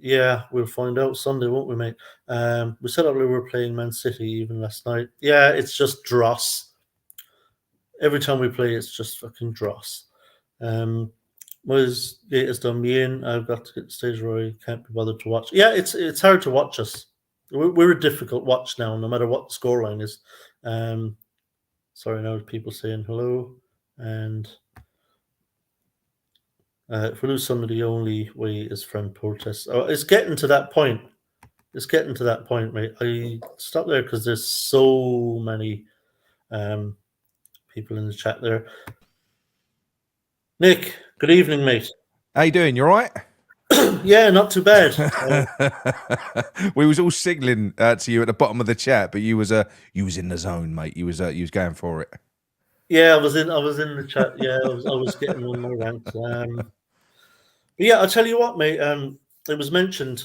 Yeah, we'll find out Sunday, won't we, mate? We said earlier we were playing Man City even last night. Yeah, it's just dross. Every time we play, it's just fucking dross. Moyes has done me in. I've got to get to the stage where I can't be bothered to watch. Yeah, it's hard to watch us. We're a difficult watch now, no matter what the scoreline is. Sorry, now people saying hello. And if we lose somebody, the only way is friend protests. Oh, it's getting to that point. Mate. I stop there because there's so many people in the chat there. Nick, good evening, mate. How you doing? You all right? Yeah, not too bad. We was all signaling to you at the bottom of the chat, but you was in the zone, mate. You was going for it. Yeah, I was in the chat. Yeah, I was getting on my rant. But yeah, I'll tell you what, mate. It was mentioned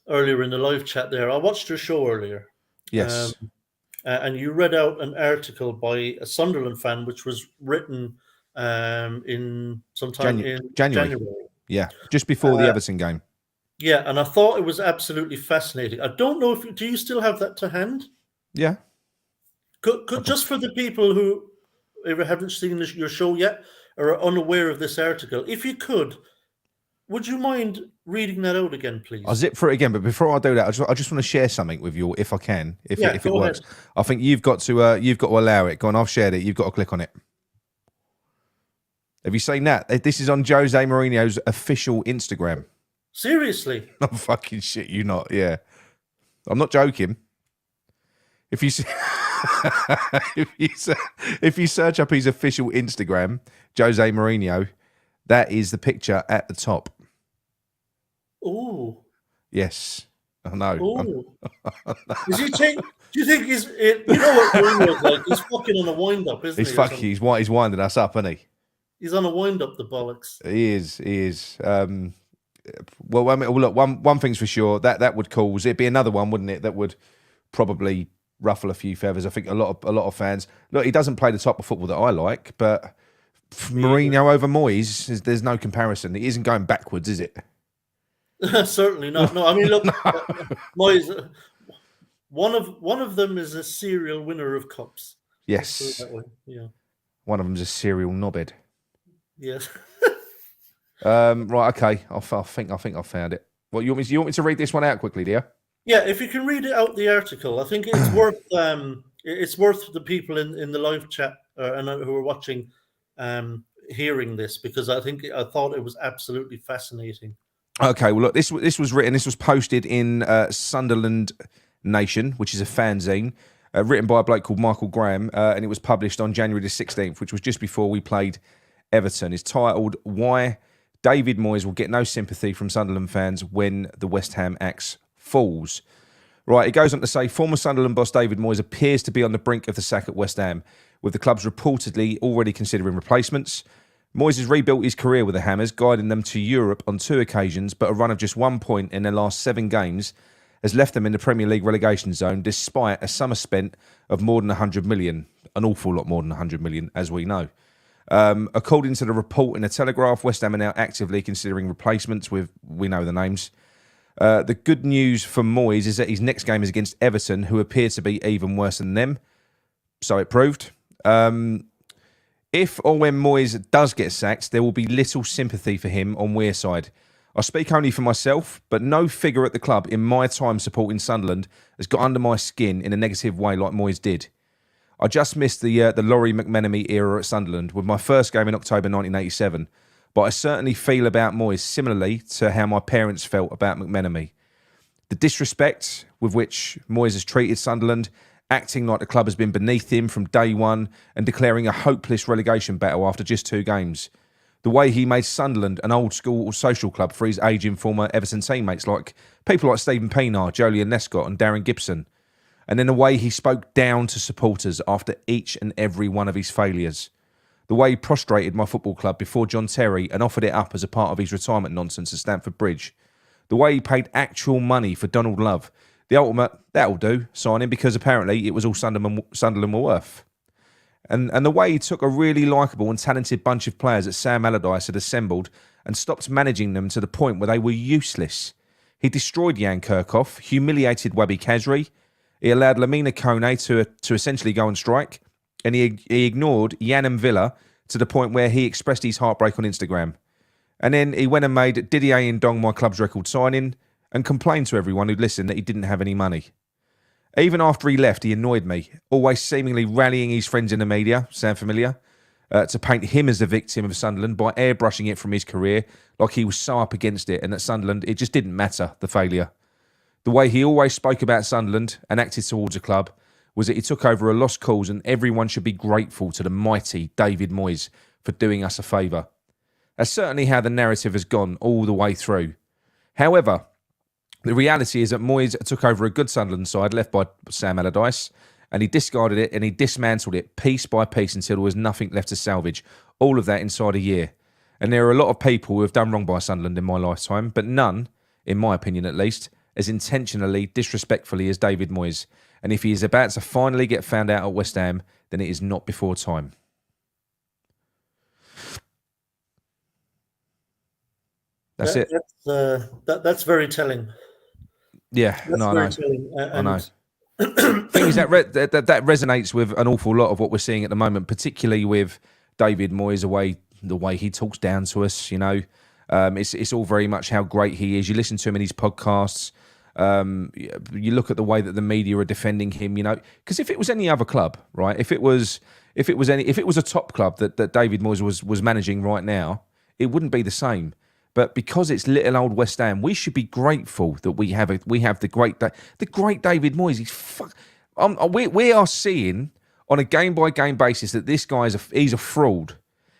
earlier in the live chat there. I watched your show earlier. Yes. And you read out an article by a Sunderland fan, which was written in sometime in January. Yeah, just before the Everton game. Yeah, and I thought it was absolutely fascinating. I don't know do you still have that to hand? Yeah. Could just for the people who haven't seen your show yet or are unaware of this article, if you could, would you mind reading that out again, please? I'll zip for it again, but before I do that, I just want to share something with you, if I can, if it works. Ahead. I think you've got to allow it. Go on, I've shared it. You've got to click on it. Have you seen that? This is on Jose Mourinho's official Instagram. Seriously? I'm fucking shit you not, yeah. I'm not joking. If you if you search up his official Instagram, Jose Mourinho, that is the picture at the top. Ooh. Yes, I know. Ooh. Is he do you think you know what Mourinho's like? He's fucking on a wind up, isn't he? He's winding us up, isn't he? He's on a wind up, the bollocks. He is. Well, I mean, look, one thing's for sure, that would cause, it'd be another one, wouldn't it? That would probably ruffle a few feathers. I think a lot of fans. Look, he doesn't play the type of football that I like, but Mourinho over Moyes, there's no comparison. It isn't going backwards, is it? Certainly not. No, I mean, look, Moyes. One of them is a serial winner of cups. Yes. That way. Yeah. One of them's a serial knobhead. Yes. Right. Okay. I think I found it. Well, you want me to read this one out quickly, dear? Yeah. If you can read it out the article, I think it's worth the people in the live chat and who are watching hearing this, because I thought it was absolutely fascinating. Okay. Well, look, this was written. This was posted in Sunderland Nation, which is a fanzine. Written by a bloke called Michael Graham, and it was published on January the 16th, which was just before we played Everton. It's titled "Why David Moyes Will Get No Sympathy from Sunderland Fans When the West Ham Axe Falls." Right, it goes on to say, former Sunderland boss David Moyes appears to be on the brink of the sack at West Ham, with the clubs reportedly already considering replacements. Moyes has rebuilt his career with the Hammers, guiding them to Europe on 2 occasions, but a run of just 1 point in their last 7 games has left them in the Premier League relegation zone, despite a summer spent of more than 100 million, an awful lot more than 100 million, as we know. According to the report in the Telegraph, West Ham are now actively considering replacements with, we know the names. The good news for Moyes is that his next game is against Everton, who appear to be even worse than them. So it proved. If or when Moyes does get sacked, there will be little sympathy for him on Weir's side. I speak only for myself, but no figure at the club in my time supporting Sunderland has got under my skin in a negative way like Moyes did. I just missed the Laurie McMenemy era at Sunderland with my first game in October 1987, but I certainly feel about Moyes similarly to how my parents felt about McMenemy. The disrespect with which Moyes has treated Sunderland, acting like the club has been beneath him from day one and declaring a hopeless relegation battle after just 2 games. The way he made Sunderland an old-school social club for his ageing former Everton teammates, like people like Stephen Pienaar, Joleon Lescott and Darren Gibson. And then the way he spoke down to supporters after each and every one of his failures. The way he prostrated my football club before John Terry and offered it up as a part of his retirement nonsense at Stamford Bridge. The way he paid actual money for Donald Love. The ultimate, that'll do, signing, because apparently it was all Sunderland were worth. And the way he took a really likeable and talented bunch of players that Sam Allardyce had assembled and stopped managing them to the point where they were useless. He destroyed Jan Kirchhoff, humiliated Wabi Kazri. He allowed Lamina Kone to essentially go on strike. And he ignored Jan Villa to the point where he expressed his heartbreak on Instagram. And then he went and made Didier Ndong my club's record signing and complained to everyone who'd listened that he didn't have any money. Even after he left, he annoyed me, always seemingly rallying his friends in the media, sound familiar, to paint him as the victim of Sunderland by airbrushing it from his career like he was so up against it and that Sunderland, it just didn't matter, the failure. The way he always spoke about Sunderland and acted towards a club was that he took over a lost cause and everyone should be grateful to the mighty David Moyes for doing us a favour. That's certainly how the narrative has gone all the way through. However, the reality is that Moyes took over a good Sunderland side left by Sam Allardyce, and he discarded it and he dismantled it piece by piece until there was nothing left to salvage. All of that inside a year. And there are a lot of people who have done wrong by Sunderland in my lifetime, but none, in my opinion at least, as intentionally, disrespectfully as David Moyes. And if he is about to finally get found out at West Ham, then it is not before time. That's it. That's very telling. Yeah, that's no, very I know. telling. I know. Thing is that resonates with an awful lot of what we're seeing at the moment, particularly with David Moyes, the way he talks down to us. You know, it's all very much how great he is. You listen to him in his podcasts. You look at the way that the media are defending him. You know, because if it was any other club, right? If it was, if it was a top club that David Moyes was managing right now, it wouldn't be the same. But because it's little old West Ham, we should be grateful that we have the great David Moyes. We are seeing on a game by game basis that this guy he's a fraud.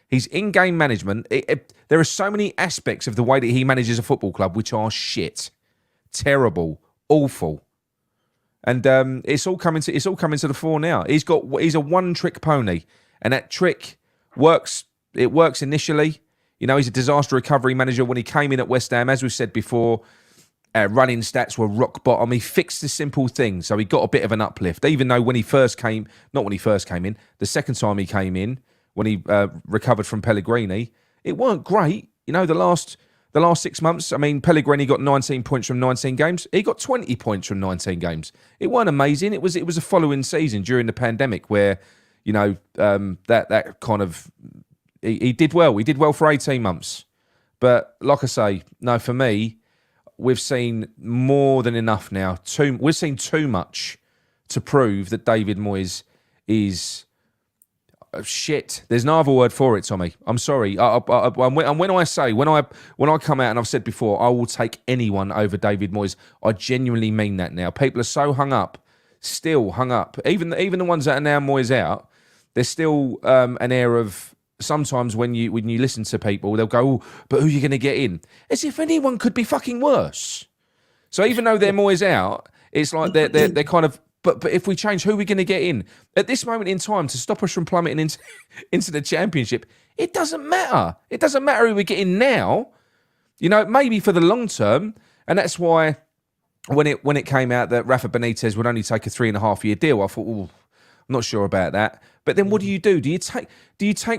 His in-game management. There are so many aspects of the way that he manages a football club which are shit, terrible, awful. And it's all coming to the fore now. He's a one-trick pony, and that trick works. It works initially. You know, he's a disaster recovery manager. When he came in at West Ham, as we've said before, running stats were rock bottom. He fixed the simple things, so he got a bit of an uplift. Even though the second time he came in, when he recovered from Pellegrini, it weren't great. You know, the last 6 months, I mean, Pellegrini got 19 points from 19 games. He got 20 points from 19 games. It weren't amazing. It was a following season during the pandemic where, you know, that kind of he did well. He did well for 18 months. But like I say, no, for me, we've seen more than enough now. We've seen too much to prove that David Moyes is shit. There's no other word for it, Tommy. I'm sorry. And when I come out, and I've said before, I will take anyone over David Moyes. I genuinely mean that now. People are so still hung up. Even the ones that are now Moyes out, there's still an air of, sometimes when you listen to people, they'll go, oh, but who are you going to get in? As if anyone could be fucking worse. So even though they're Moyes out, it's like they're kind of, but if we change, who are we going to get in? At this moment in time, to stop us from plummeting into the Championship, it doesn't matter. It doesn't matter who we get in now. You know, maybe for the long term, and that's why when it came out that Rafa Benitez would only take a 3.5-year deal, I thought, oh, I'm not sure about that. But then what do you do? Do you take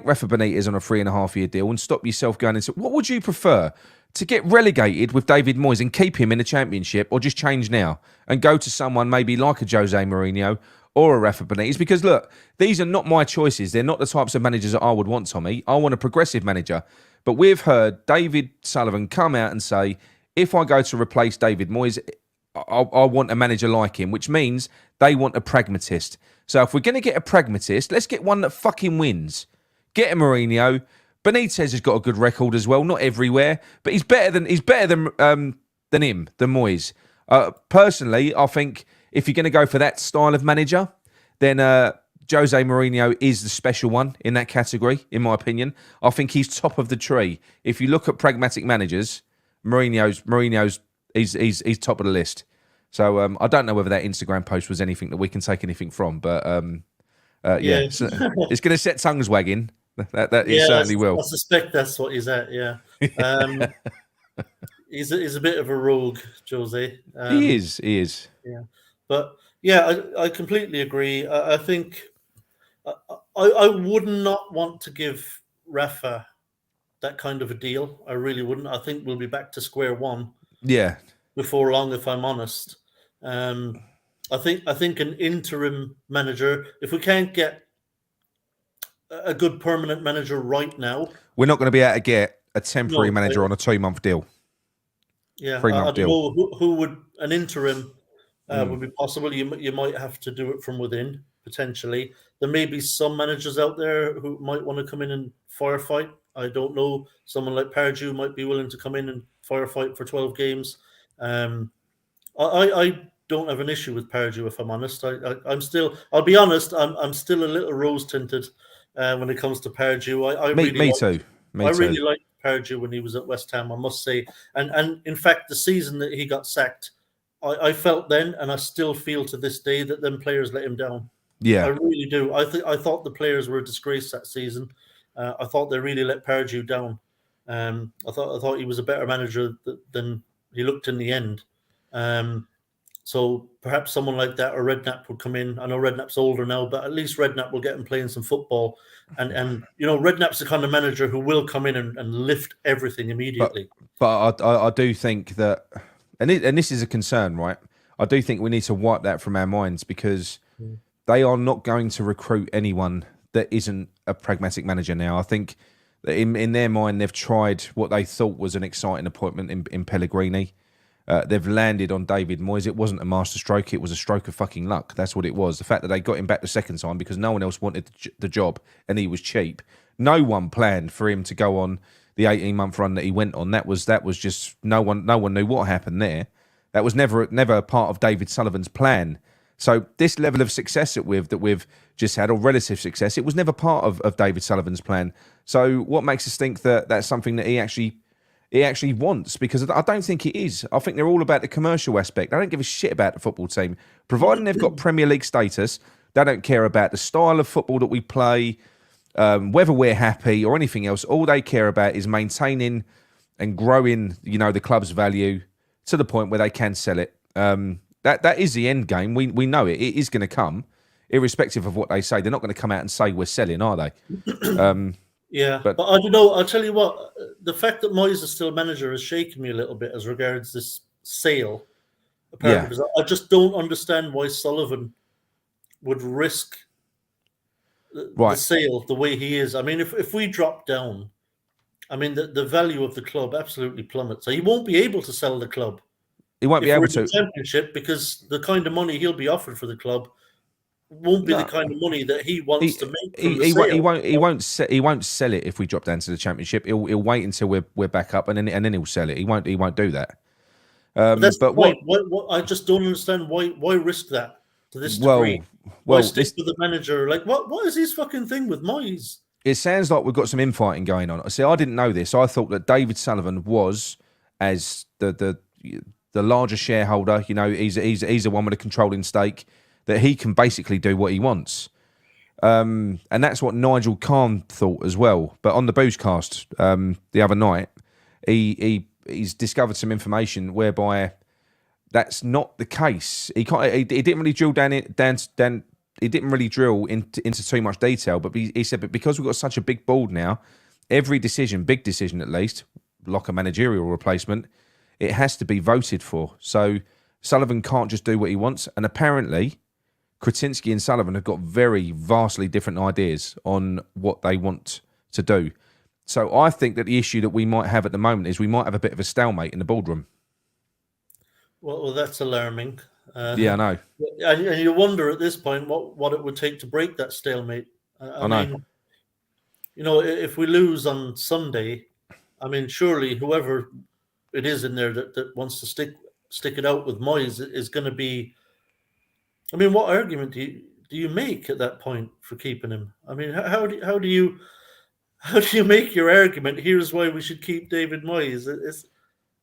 Rafa Benitez on a 3.5-year deal and stop yourself going into, what would you prefer? To get relegated with David Moyes and keep him in the Championship, or just change now and go to someone maybe like a Jose Mourinho or a Rafa Benitez? Because look, these are not my choices. They're not the types of managers that I would want, Tommy. I want a progressive manager. But we've heard David Sullivan come out and say, if I go to replace David Moyes, I want a manager like him, which means they want a pragmatist. So if we're going to get a pragmatist, let's get one that fucking wins. Get a Mourinho. Benitez has got a good record as well, not everywhere, but he's better than Moyes. Personally, I think if you're going to go for that style of manager, then Jose Mourinho is the special one in that category, in my opinion. I think he's top of the tree. If you look at pragmatic managers, Mourinho's he's top of the list. So I don't know whether that Instagram post was anything that we can take anything from, but yeah, so it's going to set tongues wagging. That it certainly will. I suspect that's what he's at. Yeah, he's a bit of a rogue, Jose. He is. Yeah, but yeah, I completely agree. I think I would not want to give Rafa that kind of a deal. I really wouldn't. I think we'll be back to square one. Yeah, before long, if I'm honest. I think an interim manager, if we can't get a good permanent manager right now, we're not going to be able to get a temporary manager on a 2-month deal. Yeah, 3-month deal. Know who would an interim would be possible. You might have to do it from within potentially. There may be some managers out there who might want to come in and firefight. I don't know. Someone like Pardew might be willing to come in and firefight for 12 games. I don't have an issue with Pardew, if I'm honest. I'll be honest, I'm still a little rose tinted when it comes to Pardew. Me too. I really liked Pardew when he was at West Ham, I must say. And in fact, the season that he got sacked, I felt then, and I still feel to this day, that them players let him down. Yeah, I really do. I thought the players were a disgrace that season. I thought they really let Pardew down. I thought he was a better manager than he looked in the end. So perhaps someone like that or Redknapp would come in. I know Redknapp's older now, but at least Redknapp will get him playing some football. And you know, Redknapp's the kind of manager who will come in and lift everything immediately. But I do think that, and this is a concern, right? I do think we need to wipe that from our minds, because they are not going to recruit anyone that isn't a pragmatic manager now. I think that in their mind, they've tried what they thought was an exciting appointment in Pellegrini. they've landed on David Moyes. It wasn't a masterstroke; it was a stroke of fucking luck. That's what it was. The fact that they got him back the second time because no one else wanted the job and he was cheap. No one planned for him to go on the 18-month run that he went on. That was just no one knew what happened there. That was never a part of David Sullivan's plan. So this level of success that we've just had, or relative success, it was never part of David Sullivan's plan. So what makes us think that that's something that he actually wants? Because I don't think it is. I think they're all about the commercial aspect. I don't give a shit about the football team. Providing they've got Premier League status, they don't care about the style of football that we play, whether we're happy or anything else. All they care about is maintaining and growing, the club's value to the point where they can sell it. That is the end game. We know it. It is going to come, irrespective of what they say. They're not going to come out and say we're selling, are they? Yeah, but I don't know. I'll tell you what. The fact that Moyes is still manager has shaken me a little bit as regards this sale. Apparently, because I just don't understand why Sullivan would risk the sale the way he is. I mean, if we drop down, I mean, the value of the club absolutely plummets. So he won't be able to sell the club. He won't be able to. Championship, because the kind of money he'll be offered for the club won't be the kind of money that he wants to make. He won't sell it if we drop down to the Championship. He'll wait until we're back up, and then he'll sell it. He won't do that. That's the point. What I just don't understand why risk that to this degree. Why stick with the manager? Like what is his fucking thing with Moyes? It sounds like we've got some infighting going on. See, I didn't know this. I thought that David Sullivan was, as the larger shareholder, he's the one with a controlling stake, that he can basically do what he wants. And that's what Nigel Khan thought as well. But on the Boozecast the other night, he's discovered some information whereby that's not the case. He didn't really drill down. He didn't really drill into too much detail. But he said, but because we've got such a big board now, every decision, big decision at least, like a managerial replacement, it has to be voted for. So Sullivan can't just do what he wants. And apparently, Kretinsky and Sullivan have got very vastly different ideas on what they want to do. So I think that the issue that we might have at the moment is we might have a bit of a stalemate in the boardroom. Well, that's alarming. Yeah, I know. And you wonder at this point what it would take to break that stalemate. I mean, if we lose on Sunday, I mean, surely whoever it is in there that wants to stick it out with Moyes is going to be. I mean, what argument do you make at that point for keeping him? I mean, how do you make your argument? Here's why we should keep David Moyes.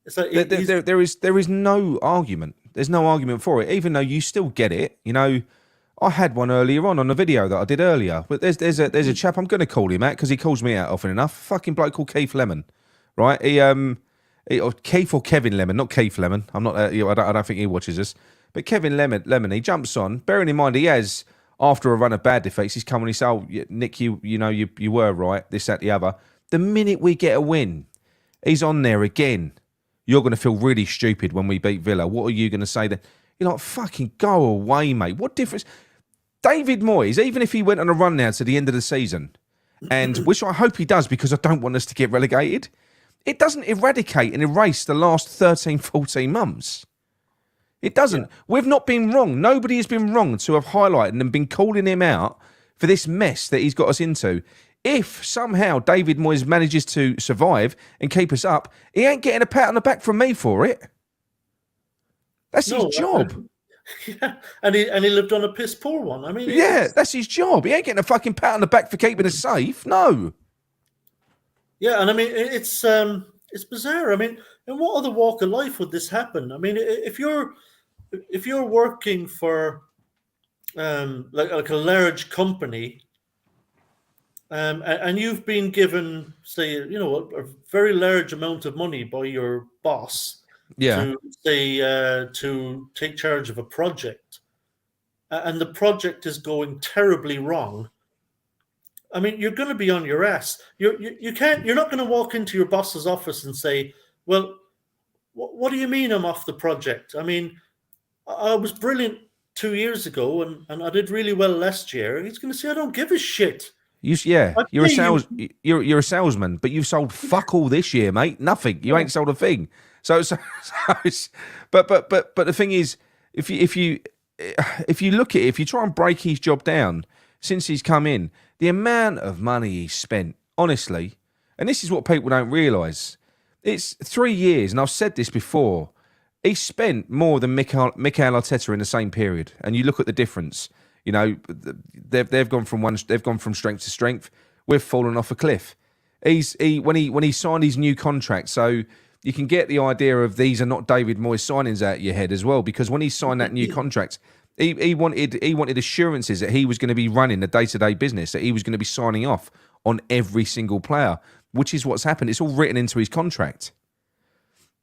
It's like there is no argument. There's no argument for it, even though you still get it. I had one earlier on a video that I did earlier. But there's a chap, I'm going to call him out because he calls me out often enough. Fucking bloke called Keith Lemon, right? Or Keith or Kevin Lemon, not Keith Lemon. I'm not. I don't think he watches us. But Kevin Lemon, he jumps on. Bearing in mind, he has, after a run of bad defeats, he's come and he said, "Oh, Nick, you were right. This, that, the other." The minute we get a win, he's on there again. You're going to feel really stupid when we beat Villa. What are you going to say then? You're like, fucking go away, mate. What difference? David Moyes, even if he went on a run now to the end of the season, and which I hope he does because I don't want us to get relegated, it doesn't eradicate and erase the last 13, 14 months. It doesn't. Yeah. We've not been wrong. Nobody has been wrong to have highlighted and been calling him out for this mess that he's got us into. If somehow David Moyes manages to survive and keep us up, he ain't getting a pat on the back from me for it. That's his job. Yeah, and he lived on a piss poor one. I mean, that's his job. He ain't getting a fucking pat on the back for keeping us safe. No. Yeah, and I mean it's bizarre. I mean, in what other walk of life would this happen? I mean, if you're working for like a large company, and you've been given, say, a very large amount of money by your boss, to take charge of a project, and the project is going terribly wrong. I mean, you're going to be on your ass. You're not going to walk into your boss's office and say, "Well, what do you mean I'm off the project? I mean, I was brilliant 2 years ago, and I did really well last year." He's going to say, "I don't give a shit." You're a salesman, but you've sold fuck all this year, mate. Nothing. You ain't sold a thing. But the thing is, if you look at it, if you try and break his job down since he's come in, the amount of money he's spent, honestly, and this is what people don't realise. It's 3 years, and I've said this before. He spent more than Mikel Arteta in the same period, and you look at the difference. You know, they've gone from strength to strength. We've fallen off a cliff. When he signed his new contract, so you can get the idea of these are not David Moyes signings out of your head as well, because when he signed that new contract, he wanted assurances that he was going to be running the day-to-day business, that he was going to be signing off on every single player, which is what's happened. It's all written into his contract.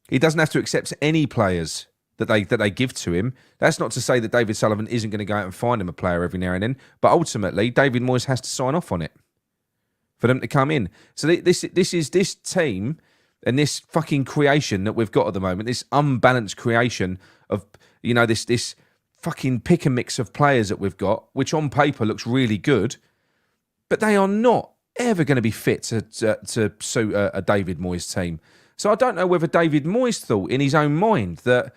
He doesn't have to accept any players that they give to him. That's not to say that David Sullivan isn't going to go out and find him a player every now and then, but ultimately David Moyes has to sign off on it for them to come in. So this team and this fucking creation that we've got at the moment, this unbalanced creation of, you know, this fucking pick and mix of players that we've got, which on paper looks really good, but they are not ever going to be fit to suit a David Moyes team. So I don't know whether David Moyes thought in his own mind that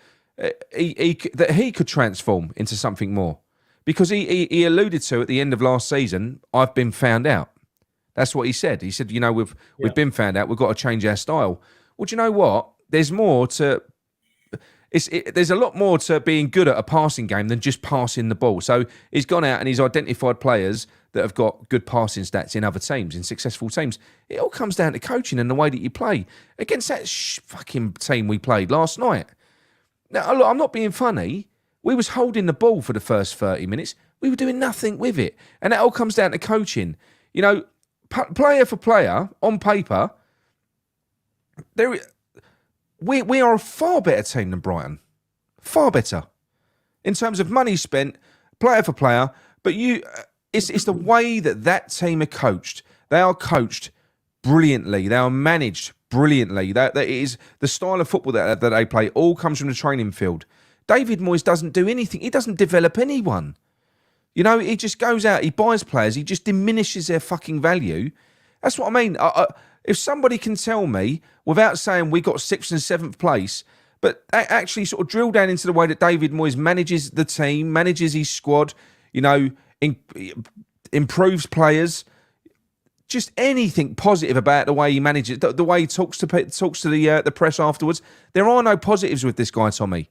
he could transform into something more, because he alluded to at the end of last season, I've been found out. That's what he said. He said, you know, we've been found out. We've got to change our style. Well, do you know what? There's more to. There's a lot more to being good at a passing game than just passing the ball. So he's gone out and he's identified players that have got good passing stats in other teams, in successful teams. It all comes down to coaching and the way that you play. Against that fucking team we played last night. Now, look, I'm not being funny. We was holding the ball for the first 30 minutes. We were doing nothing with it. And that all comes down to coaching. You know, player for player, on paper, we are a far better team than Brighton. Far better. In terms of money spent, player for player. But it's the way that team are coached. They are coached brilliantly. They are managed brilliantly. That it is the style of football that they play all comes from the training field. David Moyes doesn't do anything. He doesn't develop anyone. You know, he just goes out, he buys players, he just diminishes their fucking value. That's what I mean. If somebody can tell me, without saying we got 6th and 7th place, but actually sort of drill down into the way that David Moyes manages the team, manages his squad, you know, improves players, just anything positive about the way he manages, the way he talks to the press afterwards. There are no positives with this guy, Tommy.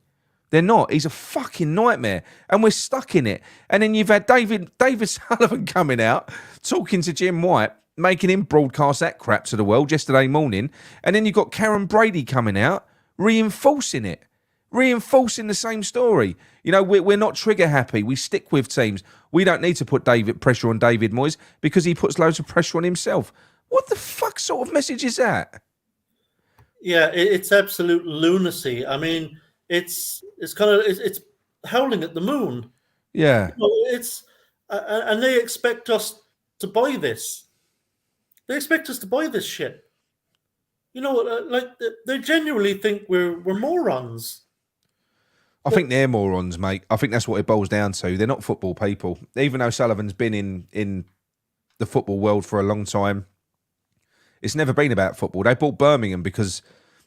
They're not. He's a fucking nightmare, and we're stuck in it. And then you've had David Sullivan coming out talking to Jim White, making him broadcast that crap to the world yesterday morning, and then you've got Karen Brady coming out reinforcing it. Reinforcing the same story. You know, we're not trigger happy. We stick with teams. We don't need to put pressure on David Moyes because he puts loads of pressure on himself. What the fuck sort of message is that? Yeah, it's absolute lunacy. I mean, it's howling at the moon. Yeah, you know, and they expect us to buy this. They expect us to buy this shit. You know, like they genuinely think we're morons. I think they're morons, mate. I think that's what it boils down to. They're not football people. Even though Sullivan's been in the football world for a long time, it's never been about football. They bought Birmingham because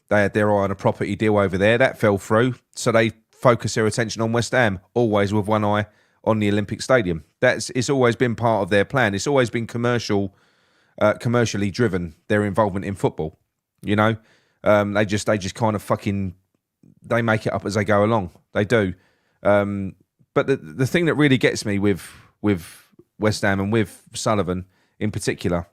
they had their eye on a property deal over there. That fell through. So they focus their attention on West Ham, always with one eye on the Olympic Stadium. It's always been part of their plan. It's always been commercially driven, their involvement in football. You know? They just kind of fucking... They make it up as they go along. They do. But the thing that really gets me with West Ham and with Sullivan in particular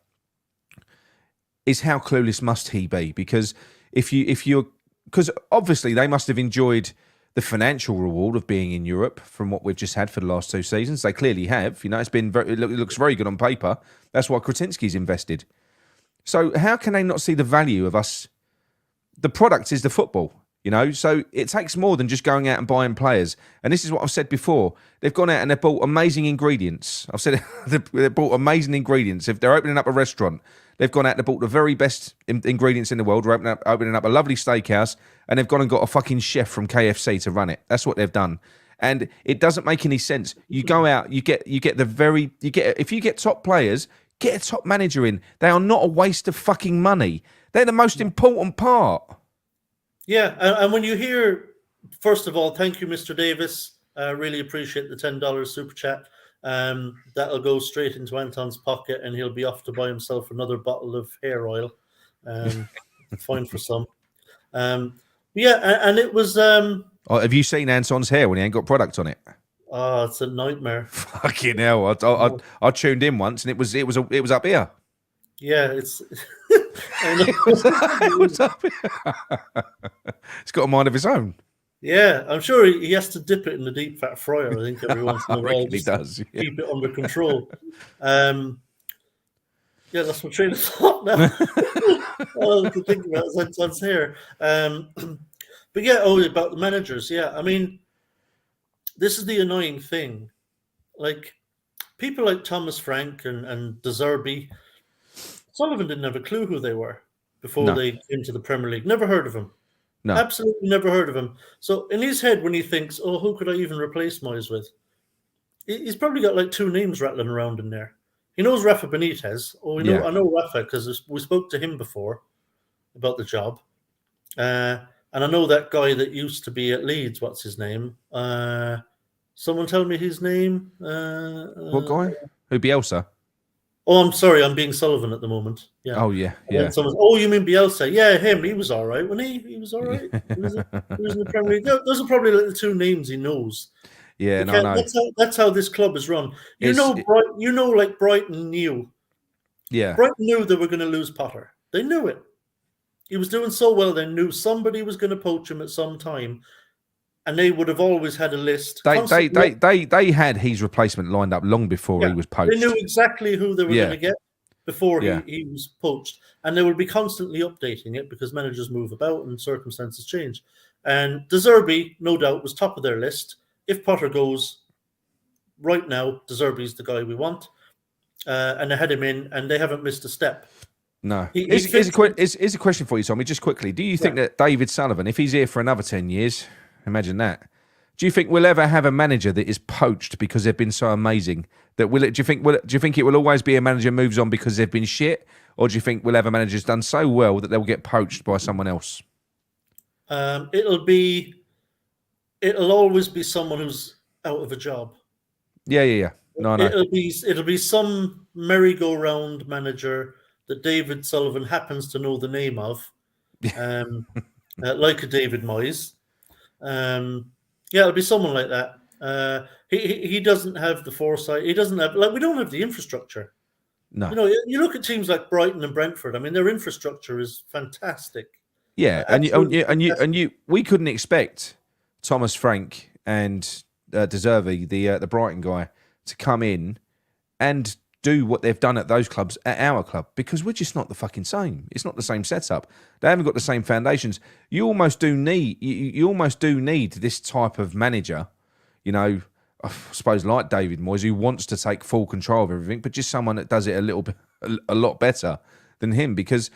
is how clueless must he be? Because because obviously they must have enjoyed the financial reward of being in Europe from what we've just had for the last 2 seasons. They clearly have. You know, it looks very good on paper. That's why Kretinsky's invested. So how can they not see the value of us? The product is the football. You know, so it takes more than just going out and buying players. And this is what I've said before. They've gone out and they've bought amazing ingredients. I've said they've bought amazing ingredients. If they're opening up a restaurant, they've gone out and bought the very best ingredients in the world. They're opening up a lovely steakhouse, and they've gone and got a fucking chef from KFC to run it. That's what they've done. And it doesn't make any sense. You go out, if you get top players, get a top manager in. They are not a waste of fucking money. They're the most important part. Yeah, and when you hear, first of all, thank you, Mr. Davis. Really appreciate the $10 super chat. That'll go straight into Anton's pocket, and he'll be off to buy himself another bottle of hair oil. Fine for some. Yeah, and it was. Have you seen Anton's hair when he ain't got product on it? Oh, it's a nightmare. Fucking hell! I tuned in once, and it was up here. Yeah, it's. it was up here. It's got a mind of its own. Yeah, I'm sure he has to dip it in the deep fat fryer. I think every once in a while, he does. Yeah. Keep it under control. Yeah, that's my train of thought now. All I can think about is Anton's hair. But yeah, about the managers. Yeah, I mean, this is the annoying thing. Like, people like Thomas Frank and De Zerbi, Sullivan didn't have a clue who they were before they came to the Premier League. Never heard of him. No. Absolutely never heard of him. So in his head, when he thinks, oh, who could I even replace Moyes with? He's probably got like two names rattling around in there. He knows Rafa Benitez. I know Rafa because we spoke to him before about the job. And I know that guy that used to be at Leeds. What's his name? Someone tell me his name. What guy? Who, Bielsa? Oh, I'm sorry. I'm being Sullivan at the moment. Yeah. Oh, yeah. Oh, you mean Bielsa? Yeah, him. He was all right, wasn't he? He was all right. He was in the Premier League. Those are probably like the two names he knows. Yeah, no. That's how this club is run. Like Brighton knew. Yeah. Brighton knew they were going to lose Potter. They knew it. He was doing so well. They knew somebody was going to poach him at some time. And they would have always had a list. They had his replacement lined up long before he was poached. They knew exactly who they were going to get before he was poached. And they will be constantly updating it because managers move about and circumstances change. And De Zerbi, no doubt, was top of their list. If Potter goes right now, De Zerbi's the guy we want. And they had him in, and they haven't missed a step. No. Here's a question for you, Tommy, just quickly. Do you think that David Sullivan, if he's here for another 10 years... Imagine that. Do you think we'll ever have a manager that is poached because they've been so amazing? Do you think it will always be a manager moves on because they've been shit, or do you think we'll have a manager who's done so well that they'll get poached by someone else? It'll always be someone who's out of a job. Yeah. No. It'll be some merry-go-round manager that David Sullivan happens to know the name of, like a David Moyes. It'll be someone like that. He doesn't have the foresight. He doesn't have we don't have the infrastructure. No. You look at teams like Brighton and Brentford. I mean, their infrastructure is fantastic. Yeah, we couldn't expect Thomas Frank and De Zerbi, the Brighton guy, to come in and do what they've done at those clubs at our club, because we're just not the fucking same. It's not the same setup. They haven't got the same foundations. You almost do need this type of manager, I suppose, like David Moyes, who wants to take full control of everything, but just someone that does it a lot better than him, because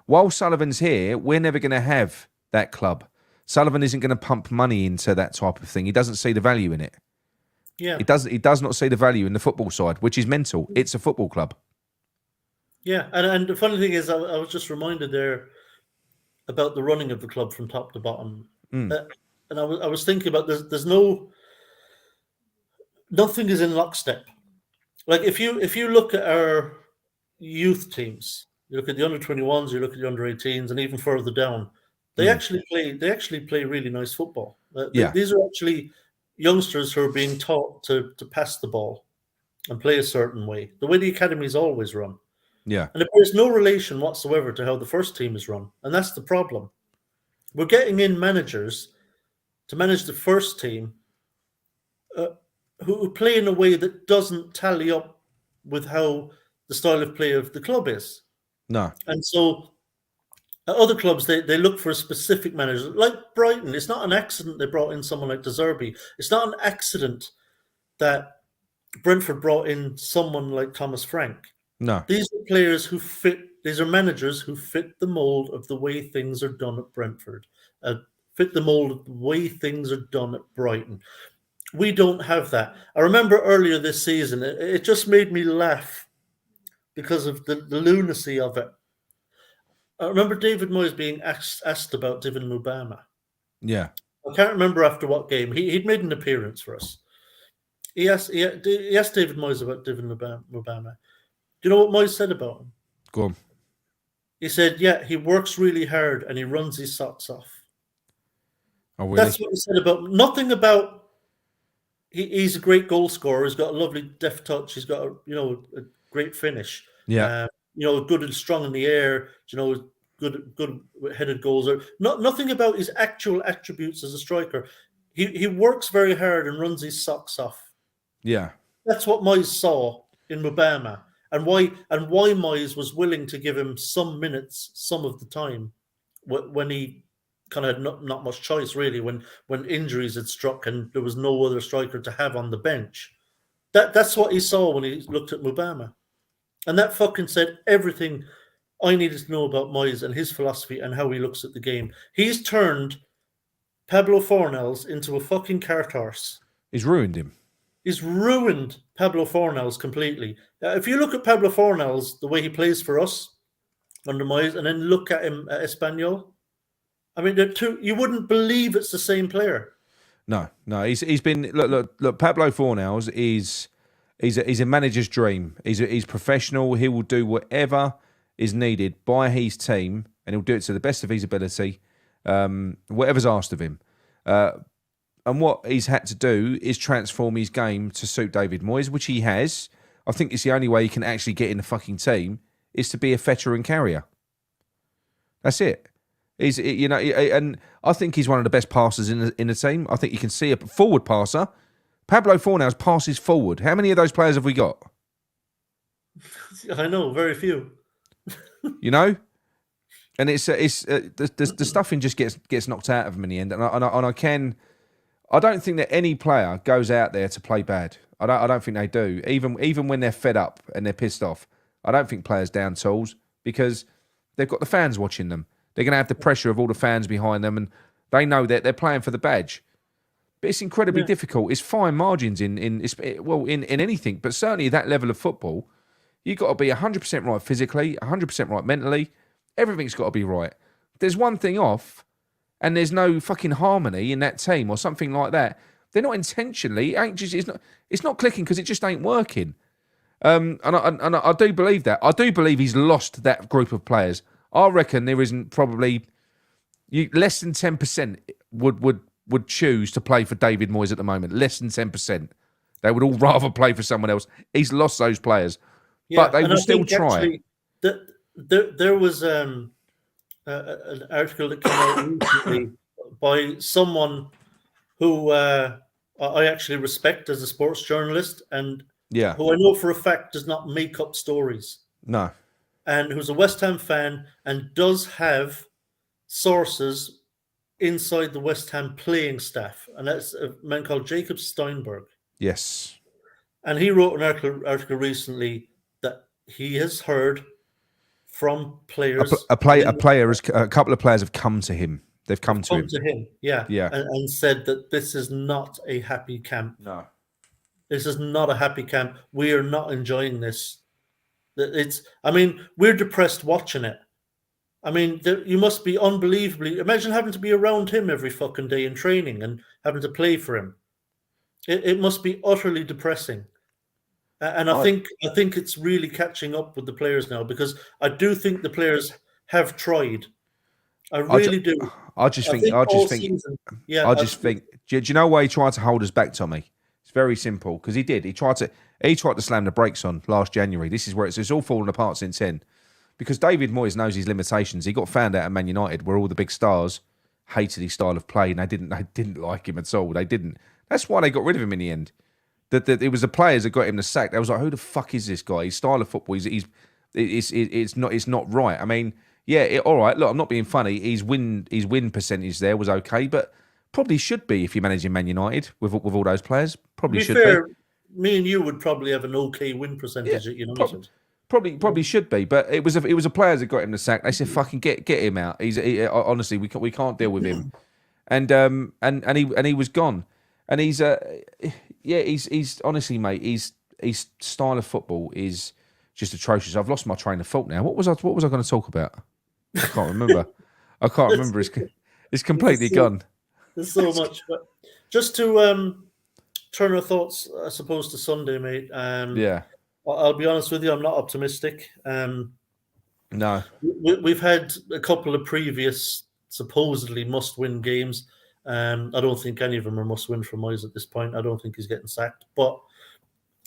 while Sullivan's here, we're never going to have that club. Sullivan isn't going to pump money into that type of thing. He doesn't see the value in it. Yeah, He does not see the value in the football side, which is mental. It's a football club. Yeah, and the funny thing is, I was just reminded there about the running of the club from top to bottom, and I was thinking about there's nothing is in lockstep. Like if you look at our youth teams, you look at the under-21s, you look at the under-18s, and even further down, they actually play really nice football. These are actually youngsters who are being taught to pass the ball and play a certain way, the way the academies always run. Yeah. And there's no relation whatsoever to how the first team is run. And that's the problem. We're getting in managers to manage the first team who play in a way that doesn't tally up with how the style of play of the club is. No. And so at other clubs, they look for a specific manager. Like Brighton, it's not an accident they brought in someone like De Zerbi. It's not an accident that Brentford brought in someone like Thomas Frank. No. These are players who fit. These are managers who fit the mold of the way things are done at Brentford, fit the mold of the way things are done at Brighton. We don't have that. I remember earlier this season, it just made me laugh because of the lunacy of it. I remember David Moyes being asked about Divin Mubama. Yeah. I can't remember after what game. He'd made an appearance for us. He asked David Moyes about Divin Mubama. Do you know what Moyes said about him? Go on. He said, yeah, he works really hard and he runs his socks off. Oh, really? That's what he said about nothing about. He's a great goal scorer. He's got a lovely deft touch. He's got a great finish. Yeah. Good and strong in the air. Good headed goals. Or nothing about his actual attributes as a striker. He works very hard and runs his socks off. Yeah. That's what Moyes saw in Mubama, and why Moyes was willing to give him some minutes, some of the time, when he kind of had not much choice really, when injuries had struck and there was no other striker to have on the bench. That's what he saw when he looked at Mubama, and that fucking said everything I needed to know about Moyes and his philosophy and how he looks at the game. He's turned Pablo Fornals into a fucking cart horse. He's ruined him. He's ruined Pablo Fornals completely. If you look at Pablo Fornals, the way he plays for us under Moyes, and then look at him at Espanyol, I mean, you wouldn't believe it's the same player. No. He's been look. Pablo Fornals is a manager's dream. He's professional. He will do whatever is needed by his team, and he'll do it to the best of his ability, whatever's asked of him. And what he's had to do is transform his game to suit David Moyes, which he has. I think it's the only way he can actually get in the fucking team is to be a fetcher and carrier. That's it. And I think he's one of the best passers in the team. I think you can see a forward passer. Pablo Fornals passes forward. How many of those players have we got? I know, very few. And it's the stuffing just gets knocked out of him in the end. I don't think that any player goes out there to play bad. I don't think they do. Even when they're fed up and they're pissed off, I don't think players down tools because they've got the fans watching them. They're going to have the pressure of all the fans behind them, and they know that they're playing for the badge. But it's incredibly difficult. It's fine margins in anything, but certainly that level of football, you've got to be 100% right physically, 100% right mentally. Everything's got to be right. There's one thing off, and there's no fucking harmony in that team or something like that. They're not intentionally. It's not clicking because it just ain't working. And I do believe that. I do believe he's lost that group of players. I reckon there isn't probably less than 10% would choose to play for David Moyes at the moment. Less than 10%. They would all rather play for someone else. He's lost those players, but they will still try. There was an article that came out recently by someone who I actually respect as a sports journalist, and who I know for a fact does not make up stories. No. And who's a West Ham fan and does have sources inside the West Ham playing staff. And that's a man called Jacob Steinberg. Yes. And he wrote an article recently that he has heard from players. A couple of players have come to him. They've come to him. Yeah. And said that this is not a happy camp. No. This is not a happy camp. We are not enjoying this. We're depressed watching it. You must be unbelievably. Imagine having to be around him every fucking day in training and having to play for him. It must be utterly depressing. And I think it's really catching up with the players now, because I do think the players have tried. I really do. I just think. Do you know why he tried to hold us back, Tommy? It's very simple, because he did. He tried to slam the brakes on last January. This is where it's all fallen apart since then. Because David Moyes knows his limitations. He got found out at Man United, where all the big stars hated his style of play, and they didn't like him at all. They didn't. That's why they got rid of him in the end. That it was the players that got him the sack. They was like, who the fuck is this guy? His style of football, it's not right. All right. Look, I'm not being funny. His win percentage there was okay, but probably should be if you're managing Man United with all those players. Probably should be. Me and you would probably have an okay win percentage at United. Probably should be, but it was a players that got him the sack. They said, "Fucking get him out." Honestly, we can't deal with him, and he was gone. And he's honestly, mate, his style of football is just atrocious. I've lost my train of thought now. What was I going to talk about? I can't remember. I can't There's, remember. It's there's completely so, gone. there's so much. But just to turn our thoughts, I suppose, to Sunday, mate. Yeah. I'll be honest with you, I'm not optimistic. No. We've had a couple of previous supposedly must-win games. I don't think any of them are must-win for Moyes at this point. I don't think he's getting sacked. But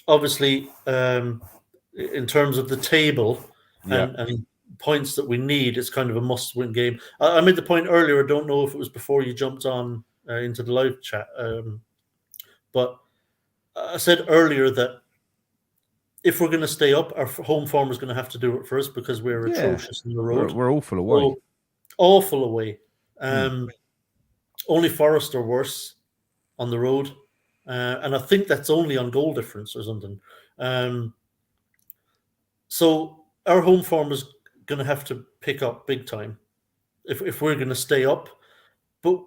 obviously, in terms of the table Yeah. and points that we need, it's kind of a must-win game. I made the point earlier. I don't know if it was before you jumped on into the live chat, but I said earlier that if we're going to stay up, our home form is going to have to do it first because we're Yeah. atrocious on the We're, road. we're awful away. So awful away. Mm. Only Forest are worse on the road, and I think that's only on goal difference or something. So our home form is going to have to pick up big time if we're going to stay up. But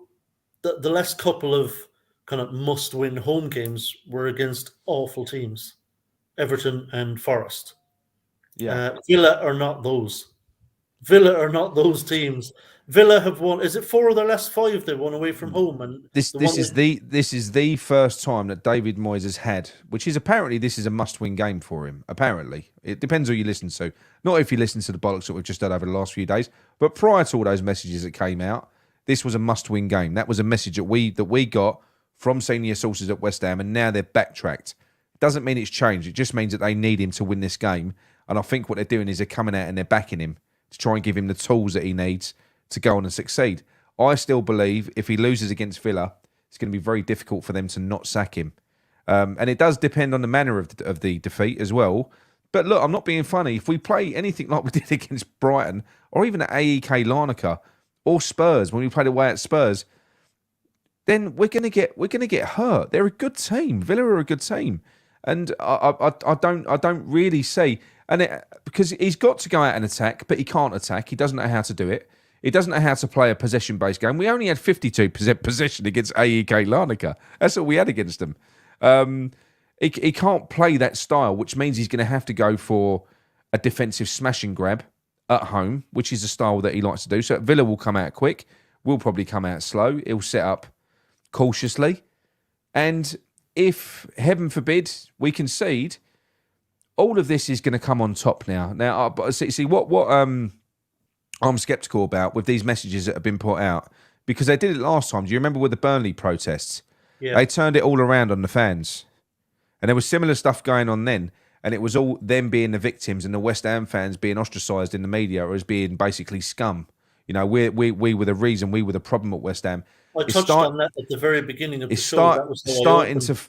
the last couple of kind of must-win home games were against awful teams, Everton and Forest. Yeah. Villa are not those. Villa are not those teams. Villa have won. Is it 4 of their last 5 they won away from home? And This the this one is with, the first time that David Moyes has had, which is apparently this is a must-win game for him. Apparently, it depends who you listen to. Not if you listen to the bollocks that we've just had over the last few days, but prior to all those messages that came out, this was a must-win game. That was a message that we got from senior sources at West Ham, and now they're backtracked. Doesn't mean it's changed. It just means that they need him to win this game, and I think what they're doing is they're coming out and they're backing him to try and give him the tools that he needs to go on and succeed. I still believe if he loses against Villa, it's going to be very difficult for them to not sack him. And it does depend on the manner of the defeat as well. But look, I'm not being funny. If we play anything like we did against Brighton, or even at AEK Larnaca, or Spurs, when we played away at Spurs, then we're gonna get hurt. They're a good team. Villa are a good team, and I don't really see because he's got to go out and attack, but he can't attack. He doesn't know how to do it. He doesn't know how to play a possession-based game. We only had 52% possession against AEK Larnaca. That's all we had against them. He can't play that style, which means he's going to have to go for a defensive smash and grab at home, which is a style that he likes to do. So Villa will come out quick. We'll probably come out slow. He'll set up cautiously. And if, heaven forbid, we concede, all of this is going to come on top now. Now, see what I'm sceptical about with these messages that have been put out, because they did it last time. Do you remember with the Burnley protests? yeah. They turned it all around on the fans. And there was similar stuff going on then. And it was all them being the victims and the West Ham fans being ostracised in the media as being basically scum. You know, we were the reason, we were the problem at West Ham. I touched on that at the very beginning of the show. That was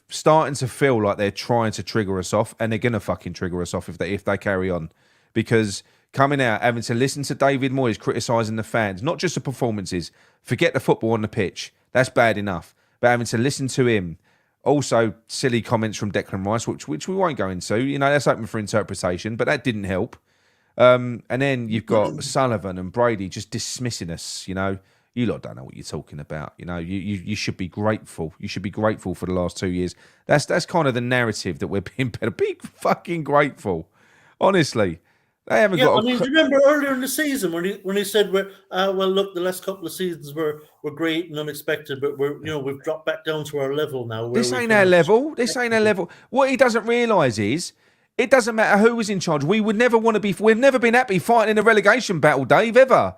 starting to feel like they're trying to trigger us off, and they're gonna fucking trigger us off if they carry on. Because coming out, having to listen to David Moyes criticising the fans, not just the performances, forget the football on the pitch, that's bad enough. But having to listen to him, also silly comments from Declan Rice, which we won't go into. You know, that's open for interpretation, but that didn't help. And then you've got Sullivan and Brady just dismissing us. You know, you lot don't know what you're talking about. You know, you should be grateful. You should be grateful for the last 2 years. That's kind of the narrative that we're being better. Be fucking grateful, honestly. They haven't got. I mean, do you remember earlier in the season when he said, "Well, look, the last couple of seasons were great and unexpected, but we've dropped back down to our level now." This ain't our level. This ain't our level. What he doesn't realise is, it doesn't matter who was in charge. We would never want to be. We've never been happy fighting in a relegation battle, Dave. Ever.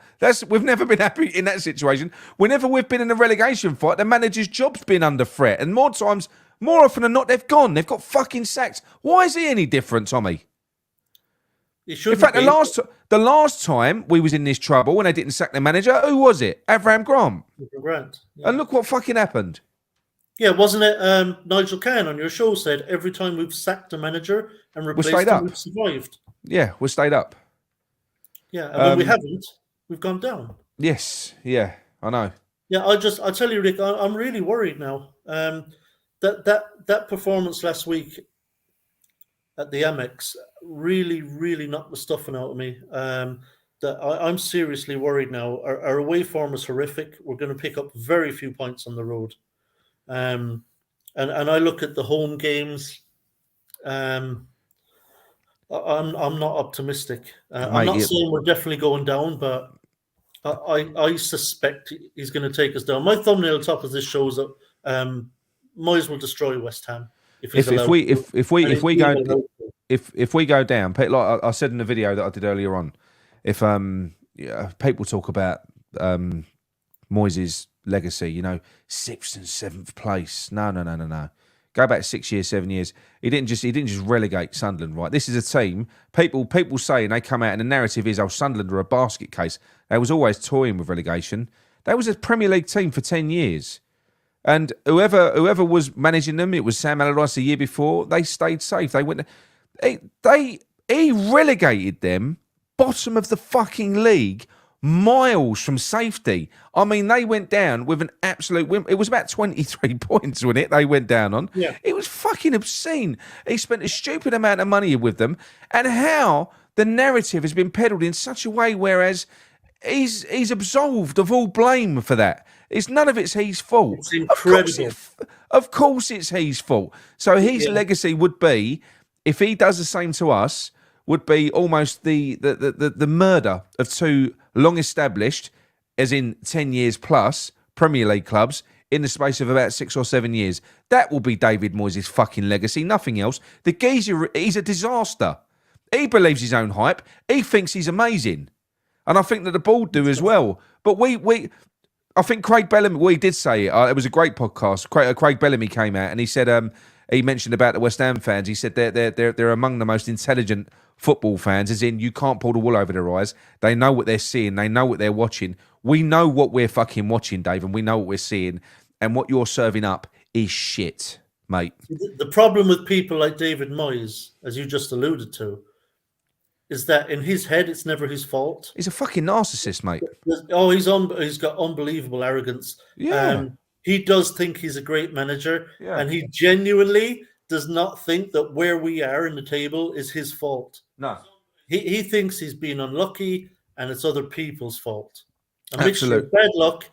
We've never been happy in that situation. Whenever we've been in a relegation fight, the manager's job's been under threat, and more often than not, they've gone. They've got fucking sacked. Why is he any different, Tommy? In fact, the last time we was in this trouble when they didn't sack the manager, who was it? Avram Grant. Yeah. And look what fucking happened. Yeah, wasn't it? Nigel Cann on your show said every time we've sacked a manager and replaced him, we've survived. Yeah, we stayed up. Yeah, and when we haven't, we've gone down. Yes, yeah, I know. Yeah, I tell you, Rick, I'm really worried now. That performance last week at the Amex really, really knocked the stuffing out of me. I'm seriously worried now. Our away form is horrific. We're going to pick up very few points on the road. And I look at the home games. I'm not optimistic. I'm not saying we're definitely going down, but I suspect he's going to take us down. My thumbnail top of this shows that Moyes will destroy West Ham if he's If allowed we to, if we and if he's we being go allowed to. if we go down, like I said in the video that I did earlier on, if people talk about Moyes' legacy, sixth and seventh place. No. Go back 6 years, 7 years. He didn't just relegate Sunderland, right? This is a team. People say, and they come out and the narrative is, Sunderland are a basket case. They was always toying with relegation. They was a Premier League team for 10 years. And whoever was managing them, it was Sam Allardyce the year before, they stayed safe. They went he relegated them bottom of the fucking league, miles from safety. I mean, they went down with an absolute win. It was about 23 points, wasn't it? They went down on. Yeah. It was fucking obscene. He spent a stupid amount of money with them, and how the narrative has been peddled in such a way, whereas he's absolved of all blame for that. None of it's his fault. It's incredible. Of course it's his fault. So his legacy would be, if he does the same to us, would be almost the murder of two long-established, as in 10 years plus, Premier League clubs in the space of about 6 or 7 years. That will be David Moyes' fucking legacy, nothing else. The geezer, he's a disaster. He believes his own hype. He thinks he's amazing. And I think that the board do as well. But I think Craig Bellamy, well, he did say it. It was a great podcast. Craig Bellamy came out and he said, he mentioned about the West Ham fans. He said they're among the most intelligent football fans, as in you can't pull the wool over their eyes. They know what they're seeing. They know what they're watching. We know what we're fucking watching, Dave, and we know what we're seeing. And what you're serving up is shit, mate. The problem with people like David Moyes, as you just alluded to, is that in his head, it's never his fault. He's a fucking narcissist, mate. Oh, he's got unbelievable arrogance. Yeah. He does think he's a great manager, Yeah. and he genuinely does not think that where we are in the table is his fault. No. He thinks he's been unlucky, and it's other people's fault. A mixture of Absolute. bad luck,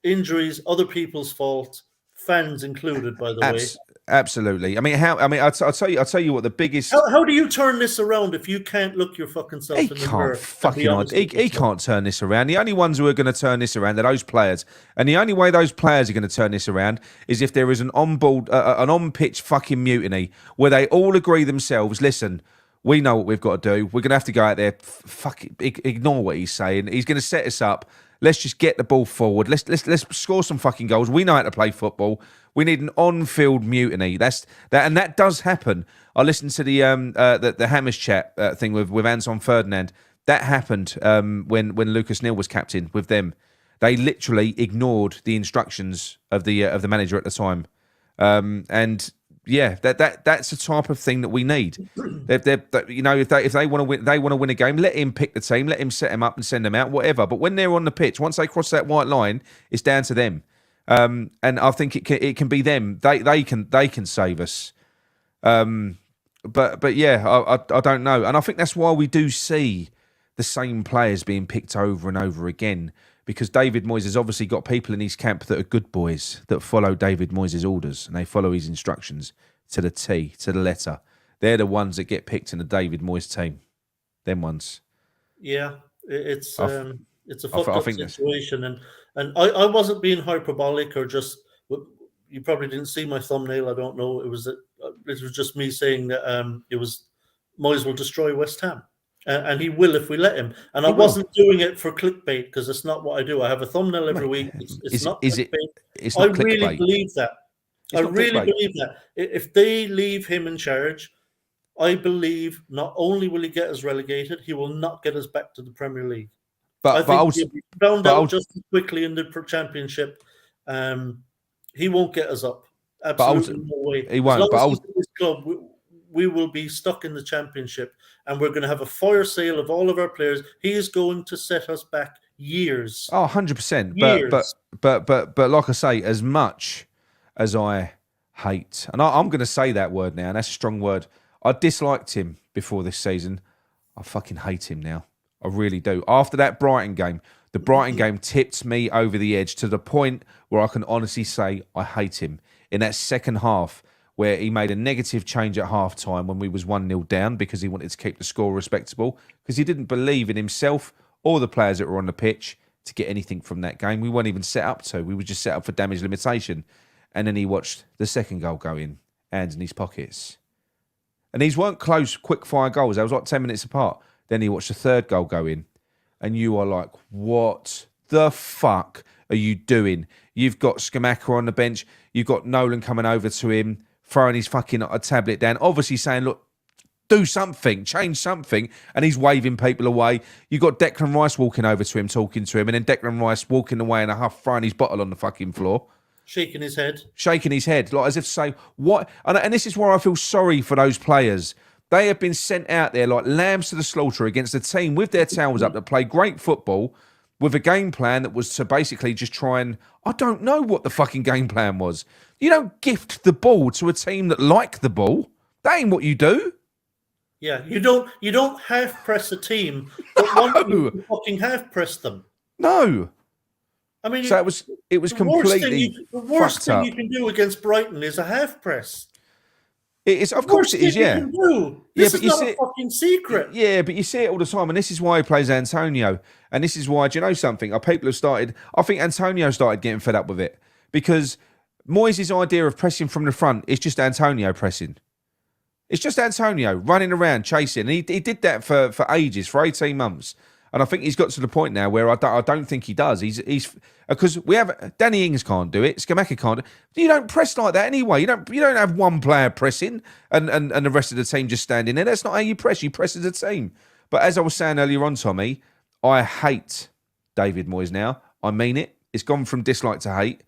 injuries, other people's fault, fans included, by the way. Absolutely. I mean, I'll tell you what the biggest. How do you turn this around if you can't look your fucking self in the mirror? He can't turn this around. The only ones who are going to turn this around are those players, and the only way those players are going to turn this around is if there is an on-pitch fucking mutiny where they all agree themselves. Listen, we know what we've got to do. We're going to have to go out there. Ignore what he's saying. He's going to set us up. Let's just get the ball forward. Let's score some fucking goals. We know how to play football. We need an on-field mutiny. And that does happen. I listened to the Hammers chat thing with Anton Ferdinand. That happened when Lucas Neal was captain with them. They literally ignored the instructions of the manager at the time. And yeah, that's the type of thing that we need. If they want to win a game, let him pick the team, let him set them up and send them out, whatever. But when they're on the pitch, once they cross that white line, it's down to them. And I think it can be them. They can save us. But yeah, I don't know, and I think that's why we do see the same players being picked over and over again, because David Moyes has obviously got people in his camp that are good boys that follow David Moyes' orders and they follow his instructions to the T, to the letter. They're the ones that get picked in the David Moyes team. Them ones. Yeah, it's a fucked up situation, and I wasn't being hyperbolic or just. You probably didn't see my thumbnail. I don't know. It was just me saying that it was Moyes will destroy West Ham, and he will if we let him. And I wasn't doing it for clickbait, because it's not what I do. I have a thumbnail every week. It's not clickbait. It's not I clickbait. really believe that. I really believe that if they leave him in charge, I believe not only will he get us relegated, he will not get us back to the Premier League. I think he'll be found out just as quickly in the Championship. He won't get us up. Absolutely no way. He won't. As long as he's in this club, we will be stuck in the Championship, and we're going to have a fire sale of all of our players. He is going to set us back years. Oh, 100%. Years. But like I say, as much as I hate, and I'm going to say that word now, and that's a strong word. I disliked him before this season. I fucking hate him now. I really do. After that Brighton game, the Brighton game tipped me over the edge to the point where I can honestly say I hate him. In that second half, where he made a negative change at half-time when we was 1-0 down because he wanted to keep the score respectable, because he didn't believe in himself or the players that were on the pitch to get anything from that game. We weren't even set up to. We were just set up for damage limitation. And then he watched the second goal go in, hands in his pockets. And these weren't close, quick-fire goals. They was like 10 minutes apart. Then he watched the third goal go in. And you are like, what the fuck are you doing? You've got Skamaka on the bench. You've got Nolan coming over to him, throwing his fucking tablet down, obviously saying, look, do something, change something. And he's waving people away. You've got Declan Rice walking over to him, talking to him, and then Declan Rice walking away in a huff, throwing his bottle on the fucking floor. Shaking his head, like as if to say, what? And this is where I feel sorry for those players. They have been sent out there like lambs to the slaughter against a team with their tails up that played great football with a game plan that was to basically just try and... I don't know what the fucking game plan was. You don't gift the ball to a team that like the ball. That ain't what you do. Yeah, you don't half press a team that want you to fucking half press them. No. I mean, so it was completely the worst thing up. you can do against Brighton is a half press. It is, of course, it is. Yeah, this is not a fucking secret. Yeah, but you see it all the time, and this is why he plays Antonio, and this is why. Do you know something? People have started. I think Antonio started getting fed up with it because Moyes' idea of pressing from the front is just Antonio pressing. It's just Antonio running around chasing. And he did that for ages, for 18 months. And I think he's got to the point now where I don't think he does. He's because we have Danny Ings can't do it, Skamaka can't do it. You don't press like that anyway. You don't have one player pressing and the rest of the team just standing there. That's not how you press. You press as a team. But as I was saying earlier on, Tommy, I hate David Moyes now. I mean it. It's gone from dislike to hate.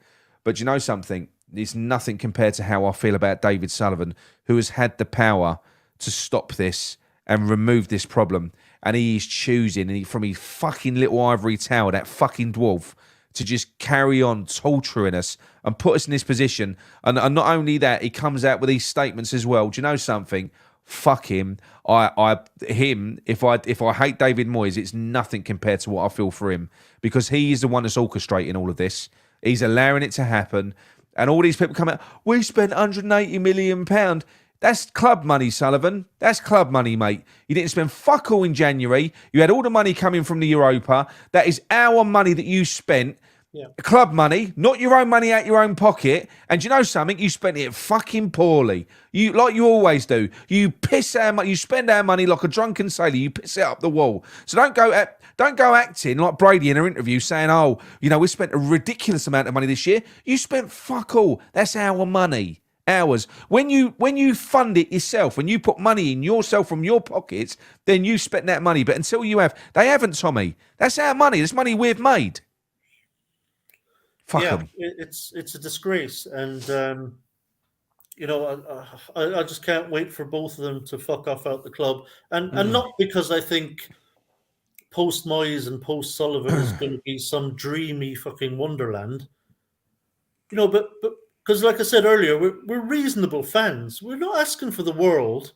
But you know something? It's nothing compared to how I feel about David Sullivan, who has had the power to stop this and remove this problem. And he is choosing from his fucking little ivory tower, that fucking dwarf, to just carry on torturing us and put us in this position. And not only that, he comes out with these statements as well. Do you know something? Fuck him. If I hate David Moyes, it's nothing compared to what I feel for him. Because he is the one that's orchestrating all of this. He's allowing it to happen. And all these people come out, we spent £180 million. That's club money, Sullivan. That's club money, mate. You didn't spend fuck all in January. You had all the money coming from the Europa. That is our money that you spent. Yeah. Club money, not your own money out your own pocket. And you know something? You spent it fucking poorly. Like you always do. You spend our money like a drunken sailor. You piss it up the wall. So don't go acting like Brady in her interview saying, oh, we spent a ridiculous amount of money this year. You spent fuck all. That's our money. Ours. When you fund it yourself, when you put money in yourself from your pockets, then you spent that money. But until you have, they haven't, Tommy. That's our money. That's money we've made. Fuck them. It's a disgrace, and I just can't wait for both of them to fuck off out the club, and not because I think post Moyes and post Sullivan is going to be some dreamy fucking wonderland, but because, like I said earlier, we're reasonable fans. We're not asking for the world,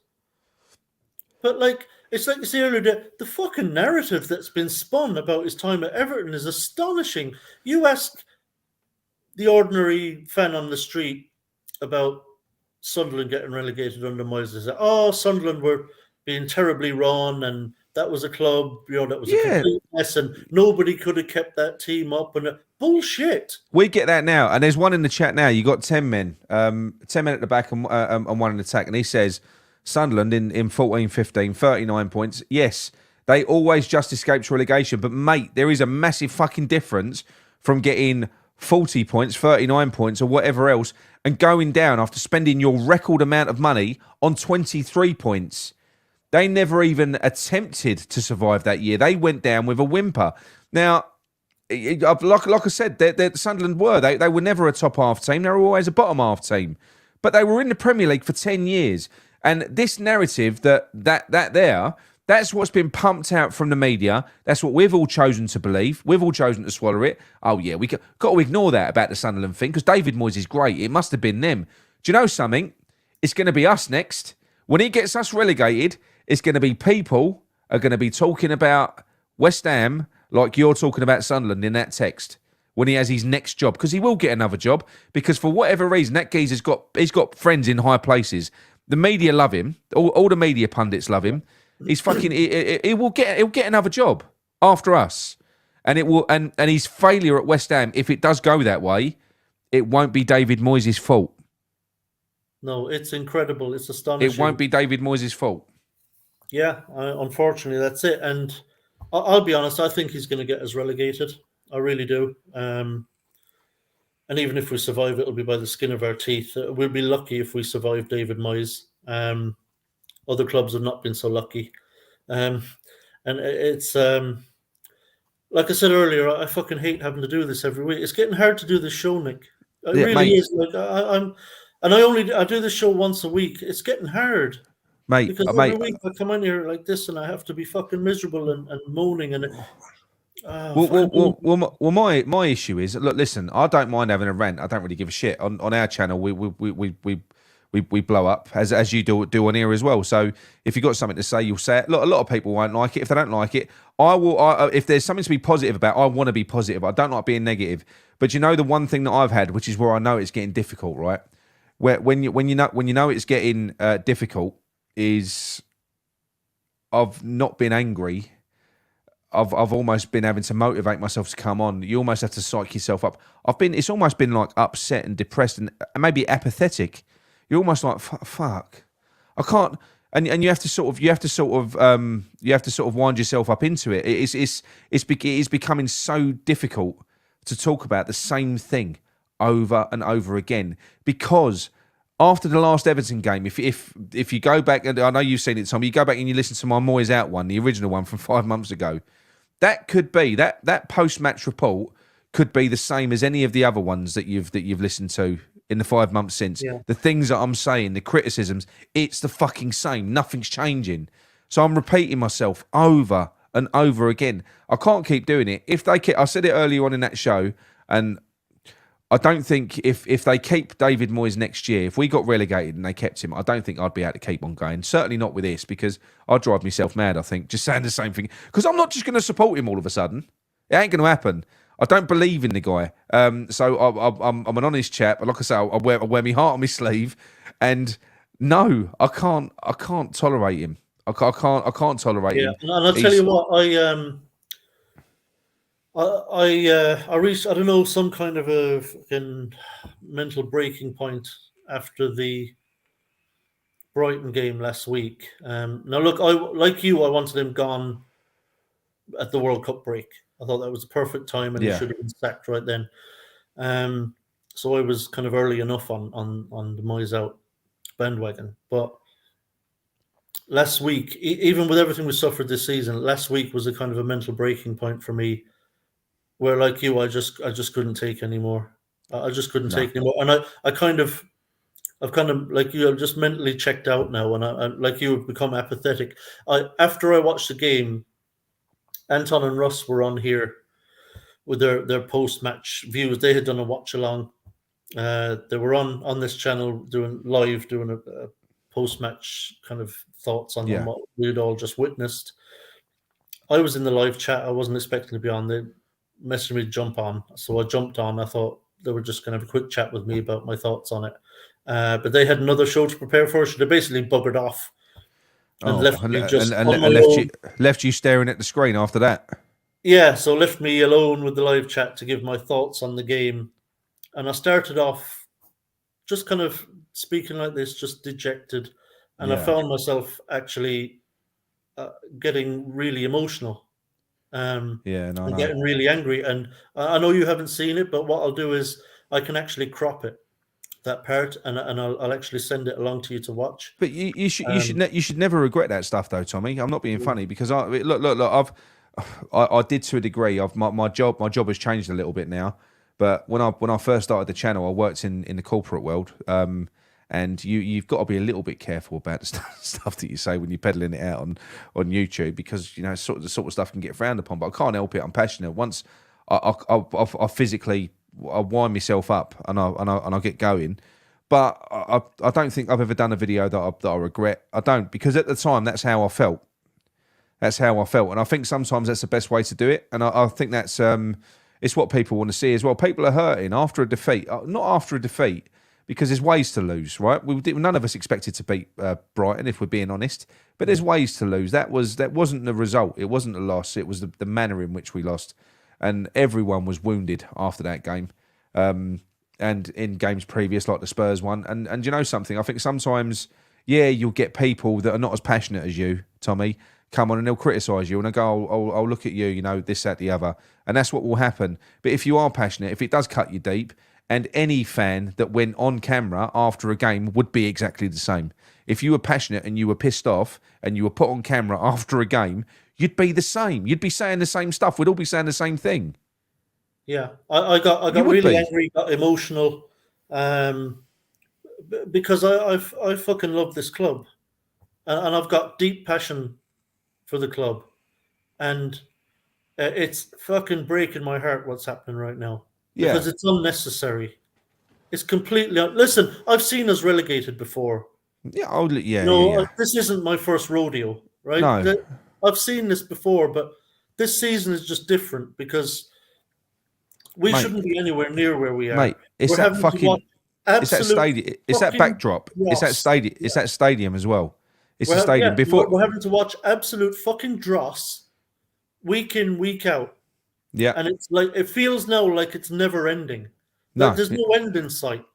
but it's like you say earlier, the fucking narrative that's been spun about his time at Everton is astonishing. You ask the ordinary fan on the street about Sunderland getting relegated under Moyes, they say, oh, Sunderland were being terribly wrong, and that was a club, that was a complete mess, and nobody could have kept that team up, and bullshit. We get that now, and there's one in the chat now. You got 10 men, 10 men at the back and one in attack, and he says, Sunderland in 14-15, 39 points. Yes, they always just escaped relegation, but mate, there is a massive fucking difference from getting 40 points, 39 points, or whatever else, and going down after spending your record amount of money on 23 points. They never even attempted to survive that year. They went down with a whimper. Now, like I said, Sunderland were. They were never a top half team. They were always a bottom half team. But they were in the Premier League for 10 years. And this narrative that's what's been pumped out from the media. That's what we've all chosen to believe. We've all chosen to swallow it. Oh, yeah, we got to ignore that about the Sunderland thing because David Moyes is great. It must have been them. Do you know something? It's going to be us next. When he gets us relegated, it's going to be people are going to be talking about West Ham like you're talking about Sunderland in that text when he has his next job, because he will get another job, because for whatever reason, that geezer's got friends in high places. The media love him. All the media pundits love him. He's fucking. He'll get another job. after us, and it will. And his failure at West Ham, if it does go that way, it won't be David Moyes' fault. No, it's incredible. It's astonishing. It won't be David Moyes' fault. Yeah, unfortunately, that's it. And I'll be honest, I think he's going to get us relegated. I really do. And even if we survive, it'll be by the skin of our teeth. We'll be lucky if we survive David Moyes. Other clubs have not been so lucky. And it's like I said earlier, I fucking hate having to do this every week. It's getting hard to do this show, Nick. It really is. Like I do this show once a week. It's getting hard. Mate, because every week I come in here like this and I have to be fucking miserable and moaning and my issue is, look, listen, I don't mind having a rant. I don't really give a shit. On our channel, we blow up as you do on here as well. So if you've got something to say, you'll say it. Look, a lot of people won't like it. If they don't like it, I will. If there's something to be positive about, I want to be positive. I don't like being negative. But you know, the one thing that I've had, which is where I know it's getting difficult, right? When you know it's getting difficult, is I've not been angry. I've almost been having to motivate myself to come on. You almost have to psych yourself up. It's almost been like upset and depressed and maybe apathetic. You're almost like fuck. I can't, and you have to sort of wind yourself up into it. It is becoming so difficult to talk about the same thing over and over again, because after the last Everton game, if you go back, and I know you've seen it, Tom, you go back and you listen to my Moyes Out one, the original one from 5 months ago, that could be that post-match report could be the same as any of the other ones that you've listened to in the 5 months since. Yeah. The things that I'm saying, the criticisms, it's the fucking same. Nothing's changing. So I'm repeating myself over and over again. I can't keep doing it. I said it earlier on in that show, and I don't think if they keep David Moyes next year, if we got relegated and they kept him, I don't think I'd be able to keep on going. Certainly not with this, because I'd drive myself mad, I think, just saying the same thing. Because I'm not just going to support him all of a sudden. It ain't going to happen. I don't believe in the guy. So I'm an honest chap. Like I say, I wear my heart on my sleeve. And no, I can't tolerate him. I can't tolerate him. And I'll tell you what, I reached, I don't know, some kind of a fucking mental breaking point after the Brighton game last week. Now, look, like you, I wanted him gone at the World Cup break. I thought that was the perfect time, and he should have been sacked right then. So I was kind of early enough on the Moyes Out bandwagon. But last week, even with everything we suffered this season, last week was a kind of a mental breaking point for me, where, like you, I just couldn't take anymore. I just couldn't take anymore, and I've kind of like you, I've just mentally checked out now, and I like you, have become apathetic. After I watched the game, Anton and Russ were on here with their post-match views. They had done a watch-along. They were on this channel doing a post-match kind of thoughts on what we'd all just witnessed. I was in the live chat. I wasn't expecting to be on. They messaged me to jump on. So I jumped on. I thought they were just going to have a quick chat with me about my thoughts on it. But they had another show to prepare for. So they basically buggered off. And left you staring at the screen after that. Yeah, so left me alone with the live chat to give my thoughts on the game. And I started off just kind of speaking like this, just dejected. And I found myself actually getting really emotional. And getting really angry. And I know you haven't seen it, but what I'll do is I can actually crop it, that part, and I'll actually send it along to you to watch. But you should never regret that stuff, though, Tommy. I'm not being funny, because I did to a degree. My job has changed a little bit now. But when I first started the channel, I worked in the corporate world, and you've got to be a little bit careful about the stuff that you say when you're peddling it out on YouTube, because the sort of stuff can get frowned upon. But I can't help it. I'm passionate. Once I physically, I wind myself up and I get going. But I don't think I've ever done a video that I regret. I don't, because at the time that's how I felt. And I think sometimes that's the best way to do it. And I think that's it's what people want to see as well. People are hurting after a defeat, not after a defeat, because there's ways to lose, right? None of us expected to beat Brighton, if we're being honest. But there's ways to lose. That wasn't the result. It wasn't a loss. It was the manner in which we lost, and everyone was wounded after that game, and in games previous, like the Spurs one. And you know something? I think sometimes, yeah, you'll get people that are not as passionate as you, Tommy, come on and they'll criticise you and they'll go, I'll look at you, you know, this, that, the other. And that's what will happen. But if you are passionate, if it does cut you deep, and any fan that went on camera after a game would be exactly the same. If you were passionate and you were pissed off and you were put on camera after a game, you'd be the same. You'd be saying the same stuff. We'd all be saying the same thing. Yeah, I got really angry, got emotional, because I fucking love this club, and I've got deep passion for the club, and it's fucking breaking my heart what's happening right now, because it's unnecessary. It's completely listen. I've seen us relegated before. Yeah, this isn't my first rodeo, right? No. I've seen this before, but this season is just different because we shouldn't be anywhere near where we are. Mate, it's that fucking. It's that stadium. It's that backdrop. Dross. It's that stadium. It's that stadium as well. It's the stadium before. We're having to watch absolute fucking dross week in, week out. Yeah, and it's like it feels now like it's never ending. Like there's no end in sight.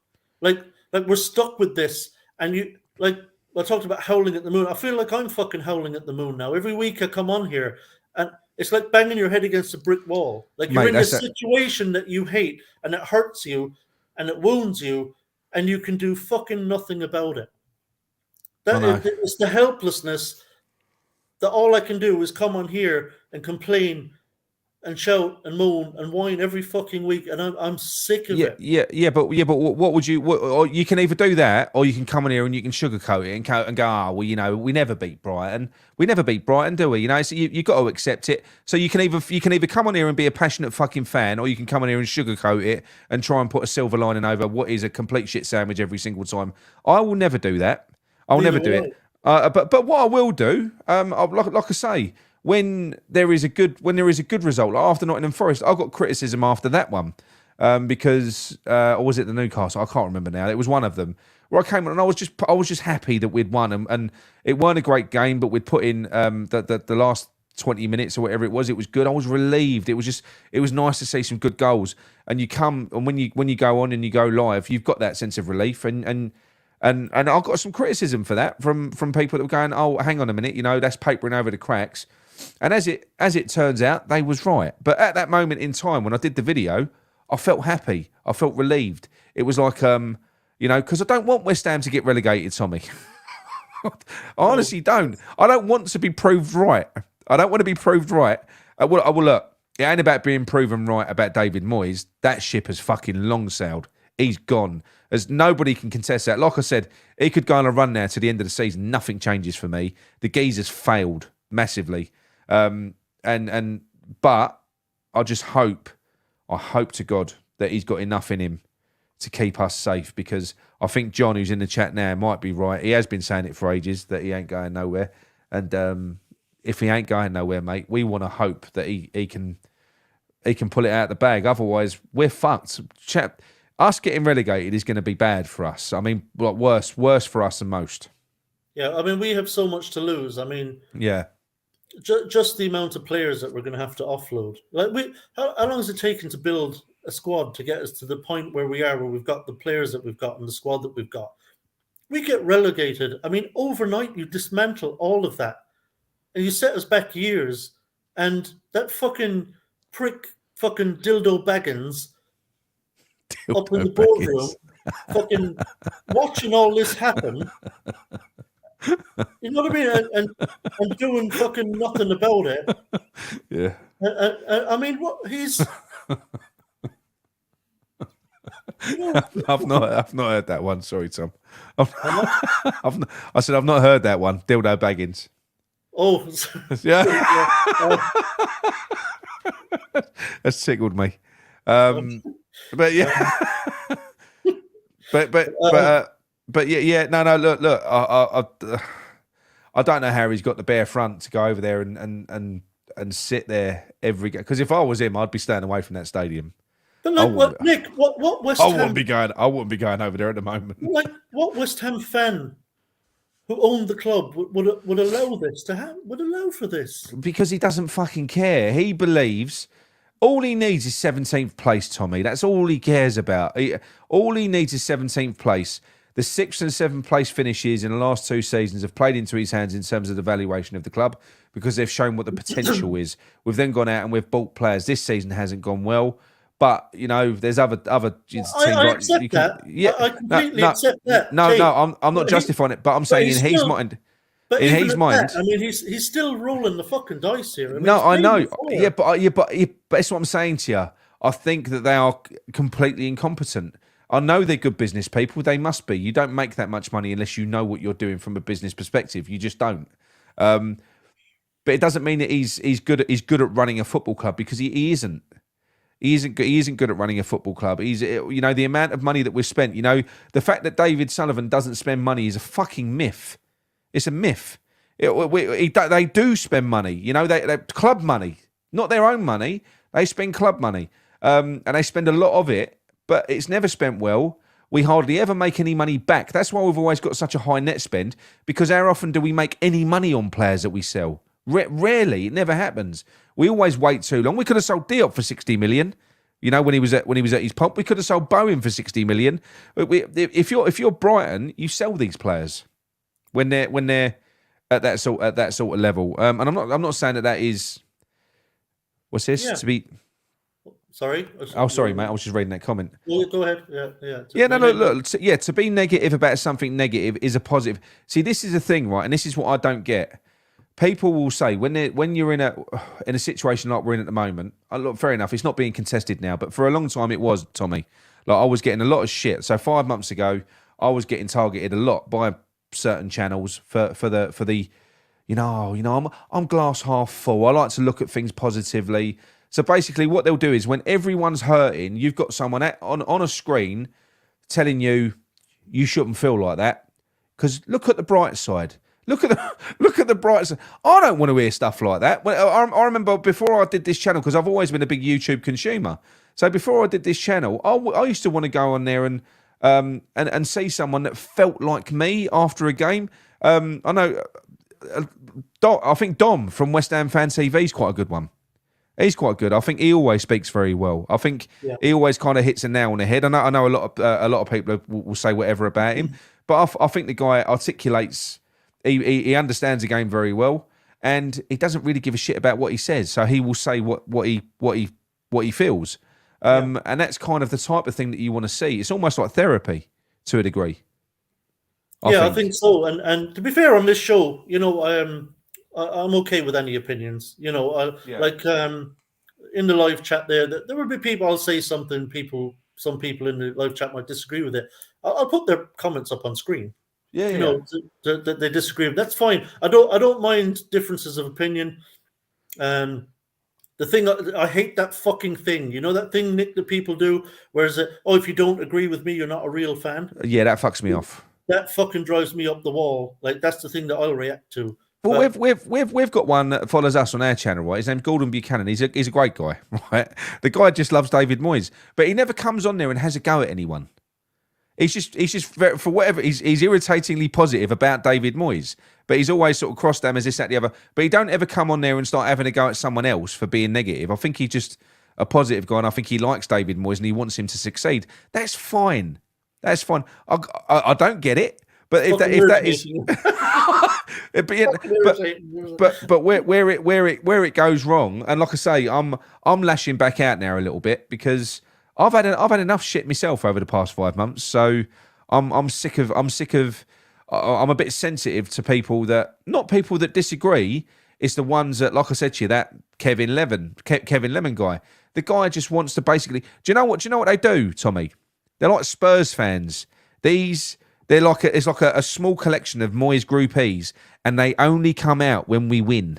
Like we're stuck with this, and you like I talked about howling at the moon. I feel like I'm fucking howling at the moon now. Every week I come on here, and it's like banging your head against a brick wall. Like you're in a situation that you hate, and it hurts you, and it wounds you, and you can do fucking nothing about it. It's the helplessness that all I can do is come on here and complain and shout and moan and whine every fucking week, and I'm sick of it. But what would you? Or you can either do that, or you can come in here and you can sugarcoat it and go, well, you know, we never beat Brighton. We never beat Brighton, do we? You know, so you got to accept it. So you can either come on here and be a passionate fucking fan, or you can come on here and sugarcoat it and try and put a silver lining over what is a complete shit sandwich every single time. I will never do that. I'll never do it. But what I will do, like I say. When there is a good result, like after Nottingham Forest, I got criticism after that one because, or was it the Newcastle? I can't remember now. It was one of them where I came on and I was just happy that we'd won, and it weren't a great game, but we'd put in the last 20 minutes or whatever it was. It was good. I was relieved. It was nice to see some good goals. And you come and when you go on and you go live, you've got that sense of relief and I got some criticism for that from people that were going, oh, hang on a minute, you know, that's papering over the cracks. And as it turns out, they was right. But at that moment in time, when I did the video, I felt happy. I felt relieved. It was like, you know, because I don't want West Ham to get relegated, Tommy. I honestly don't. I don't want to be proved right. I don't want to be proved right. Well, look, it ain't about being proven right about David Moyes. That ship has fucking long sailed. He's gone. As nobody can contest that. Like I said, he could go on a run now to the end of the season. Nothing changes for me. The geezer's failed massively. But I just hope to God that he's got enough in him to keep us safe, because I think John, who's in the chat now, might be right. He has been saying it for ages that he ain't going nowhere. And if he ain't going nowhere, mate, we want to hope that he can pull it out of the bag. Otherwise, we're fucked. Us getting relegated is going to be bad for us. I mean, like worse for us than most. Yeah, I mean, we have so much to lose. I mean, yeah. Just the amount of players that we're going to have to offload. Like, how long has it taken to build a squad to get us to the point where we are, where we've got the players that we've got and the squad that we've got? We get relegated. I mean, overnight you dismantle all of that, and you set us back years. And that fucking prick, fucking dildo Baggins, up in the boardroom, fucking watching all this happen. You know what I mean? And doing fucking nothing about it. Yeah. I mean, what he's. I've not heard that one. Sorry, Tom. I said I've not heard that one. Dildo Baggins. Oh, yeah. That's tickled me. But yeah. But yeah. No. Look. I don't know how he's got the bare front to go over there and sit there every game. Because if I was him, I'd be staying away from that stadium. But I like, wouldn't. what Nick? What West I Ham? wouldn't be going. I wouldn't be going over there at the moment Like, what West Ham fan who owned the club would allow this to happen? Would allow for this? because he doesn't fucking care. He believes all he needs is 17th place, Tommy. That's all he cares about. All he needs is 17th place. The 6th and 7th place finishes in the last 2 seasons have played into his hands in terms of the valuation of the club because they've shown what the potential is. We've then gone out and we've bought players. This season hasn't gone well, but you know there's other teams. I accept that. Yeah, I completely accept that. No. I'm not justifying it, but I'm saying in his mind. But in even his at mind, that, I mean, he's still rolling the fucking dice here. I mean, no, I know. before. But that's what I'm saying to you. I think that they are completely incompetent. I know they're good business people. They must be. You don't make that much money unless you know what you're doing from a business perspective. You just don't. But it doesn't mean that he's good at running a football club because he isn't. He isn't good at running a football club. The amount of money that we've spent. The fact that David Sullivan doesn't spend money is a fucking myth. It's a myth. They do spend money. They club money, not their own money. They spend club money, and they spend a lot of it, but it's never spent well. We hardly ever make any money back. That's why we've always got such a high net spend, because how often do we make any money on players that we sell? Rarely. It never happens. We always wait too long. We could have sold Diop for 60 million. When he was at his pomp, we could have sold Bowen for 60 million. If you're Brighton, you sell these players when they're at that sort of level. And I'm not saying that is what's this to be. Sorry. Oh, sorry, mate. I was just reading that comment. Well, go ahead. Yeah. Yeah. No. Look. To be negative about something negative is a positive. See, this is the thing, right? And this is what I don't get. People will say when you're in a situation like we're in at the moment. Look, fair enough. It's not being contested now, but for a long time it was, Tommy. Like I was getting a lot of shit. So 5 months ago, I was getting targeted a lot by certain channels for the I'm glass half full. I like to look at things positively. So basically what they'll do is when everyone's hurting, you've got someone on a screen telling you shouldn't feel like that because look at the bright side. Look at the bright side. I don't want to hear stuff like that. I remember before I did this channel, because I've always been a big YouTube consumer. So before I did this channel, I used to want to go on there and see someone that felt like me after a game. I know. I think Dom from West Ham Fan TV is quite a good one. He's quite good. I think he always speaks very well. I think he always kind of hits a nail on the head. I know a lot of people will say whatever about him, but I think the guy articulates. He understands the game very well, and he doesn't really give a shit about what he says. So he will say what he feels, and that's kind of the type of thing that you want to see. It's almost like therapy to a degree. I think so. And to be fair on this show, I'm okay with any opinions. Like in the live chat there will be people. I'll say something. Some people in the live chat might disagree with it. I'll put their comments up on screen. That they disagree with. That's fine. I don't mind differences of opinion. The thing I hate that fucking thing. You know that thing, Nick, that people do, where is it? Oh, if you don't agree with me, you're not a real fan. Yeah, that fucks me off. That fucking drives me up the wall. Like that's the thing that I'll react to. Well, we've got one that follows us on our channel, right? His name's Gordon Buchanan. He's a great guy, right? The guy just loves David Moyes, but he never comes on there and has a go at anyone. He's just for whatever he's irritatingly positive about David Moyes, but he's always sort of crossed them as this, that, the other. But he don't ever come on there and start having a go at someone else for being negative. I think he's just a positive guy, and I think he likes David Moyes and he wants him to succeed. That's fine. That's fine. I don't get it, but if that is, but where it goes wrong, and like I say, I'm lashing back out now a little bit because I've had enough shit myself over the past 5 months, so I'm sick of I'm a bit sensitive to people that disagree. It's the ones that, like I said to you, that Kevin Lemon guy. The guy just wants to basically. Do you know what they do, Tommy? They're like Spurs fans. It's like a small collection of Moyes groupies, and they only come out when we win.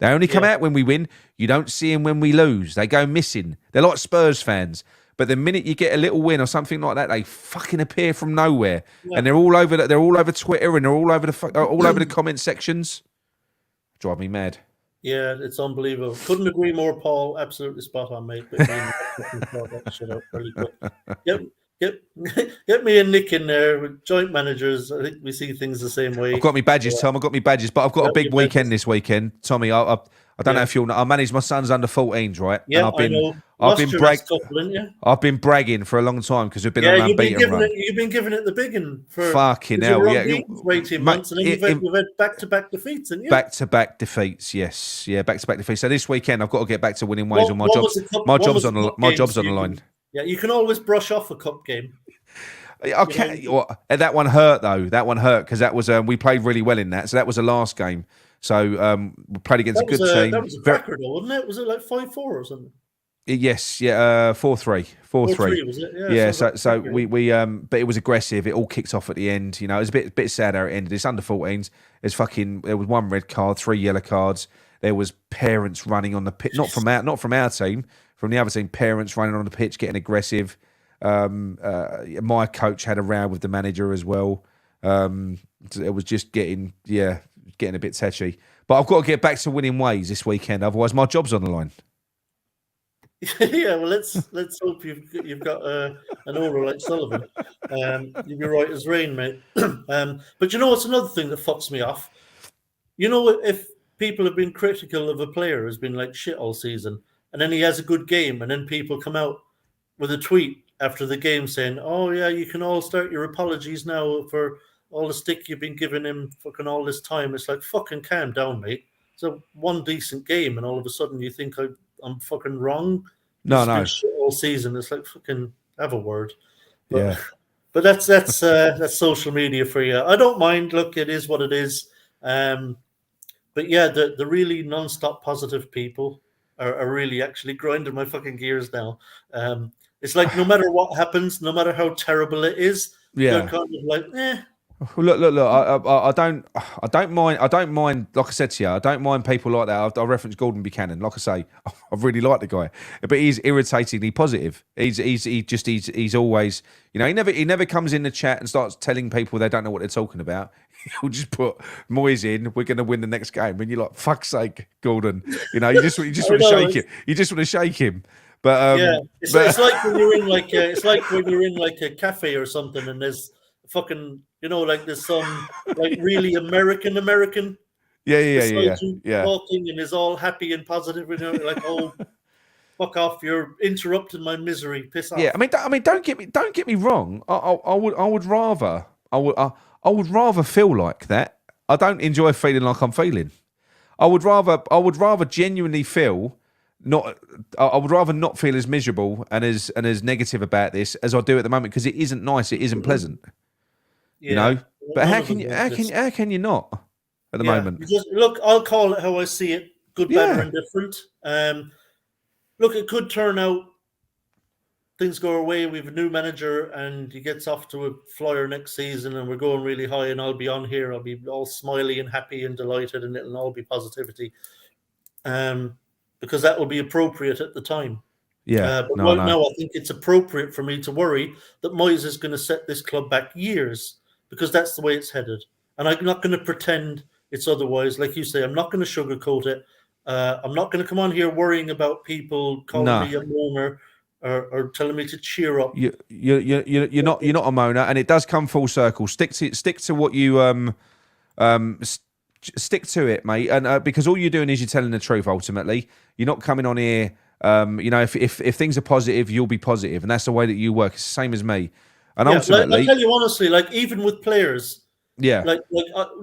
They only come out when we win. You don't see them when we lose. They go missing. They're like Spurs fans. But the minute you get a little win or something like that, they fucking appear from nowhere, and they're all over Twitter and they're all over the comment sections. Drive me mad. Yeah, it's unbelievable. Couldn't agree more, Paul. Absolutely spot on, mate. But me and Nick can sort that shit out really quick. Get, get me and Nick in there with joint managers. I think we see things the same way. I've got my badges, Yeah, Tom. I've got my badges, but I've got a big your weekend badges. this weekend, Tommy. I don't know Yeah, if you'll know. I manage my son's under 14s, right? And yeah, I know. I've Lost been your last couple, didn't you? I've been bragging for a long time because we've been on Yeah, an unbeaten run. you've been giving it the big one for Fucking because you hell, were yeah, unbeaten for 18 mate. months, and then you've had back-to-back defeats, didn't you? Back-to-back defeats, yes, yeah, back-to-back defeats. So this weekend I've got to get back to winning ways, or One was a cup, my one job's was a on cup my game, job's so on the line. yeah, you can always brush off a cup game. Okay, and that one hurt though. That one hurt because that was we played really well in that. So that was the last game. So we played against a good team. That was a cracker, though, wasn't it? Was it like 5-4 or something? Yes, yeah, 4-3, 4-3. Was it? Yeah, so we but it was aggressive. It all kicked off at the end. You know, it was a bit sad how it ended. It's under 14s. There was one red card, 3 yellow cards. There was parents running on the pitch, not from our team, from the other team. Parents running on the pitch, getting aggressive. My coach had a row with the manager as well. It was just getting a bit tetchy. But I've got to get back to winning ways this weekend. Otherwise, my job's on the line. Yeah, well, let's hope you've got an aura like Sullivan. You'll be right as rain, mate. But you know what's another thing that fucks me off? You know, if people have been critical of a player who's been like shit all season, and then he has a good game, and then people come out with a tweet after the game saying, "Oh yeah, you can all start your apologies now for all the stick you've been giving him fucking all this time." It's like, fucking calm down, mate. So one decent game, and all of a sudden you think I'm fucking wrong. No. Been shit all season. It's like, fucking have a word. But, Yeah. But that's social media for you. I don't mind. Look, it is what it is. But yeah, the really non-stop positive people are really actually grinding my fucking gears now. It's like no matter what happens, no matter how terrible it is, they're kind of like, eh. Look. I don't mind. Like I said to you, I don't mind people like that. I referenced Gordon Buchanan. Like I say, I really like the guy, but he's irritatingly positive. He's always, you know, he never comes in the chat and starts telling people they don't know what they're talking about. He'll just put Moyes in. We're going to win the next game, and you're like, fuck's sake, Gordon. You know, you just want to shake him. You just want to shake him. But yeah, it's like when you're in like a cafe or something, and there's fucking, you know, like there's some like really American yeah talking and is all happy and positive, and you're like, oh, fuck off, you're interrupting my misery, piss off. Yeah, I mean, don't get me wrong. I would rather feel like that. I don't enjoy feeling like I'm feeling. I would rather genuinely feel not. I would rather not feel as miserable and as negative about this as I do at the moment, because it isn't nice. It isn't pleasant. Yeah. You know. But how can you not at the moment? Look, I'll call it how I see it: good, bad, or indifferent. Look, it could turn out things go away. We have a new manager, and he gets off to a flyer next season, and we're going really high. And I'll be on here. I'll be all smiley and happy and delighted, and it'll all be positivity. Because that will be appropriate at the time. Yeah. But now I think it's appropriate for me to worry that Moyes is going to set this club back years, because that's the way it's headed. And I'm not going to pretend it's otherwise. Like you say, I'm not going to sugarcoat it. I'm not going to come on here worrying about people calling me a moaner or telling me to cheer up. You're not a moaner, and it does come full circle. Stick to what you stick to it, mate. And because all you're doing is you're telling the truth. Ultimately, you're not coming on here. You know, if things are positive, you'll be positive, and that's the way that you work. It's the same as me. And ultimately, I tell you honestly, like even with players, like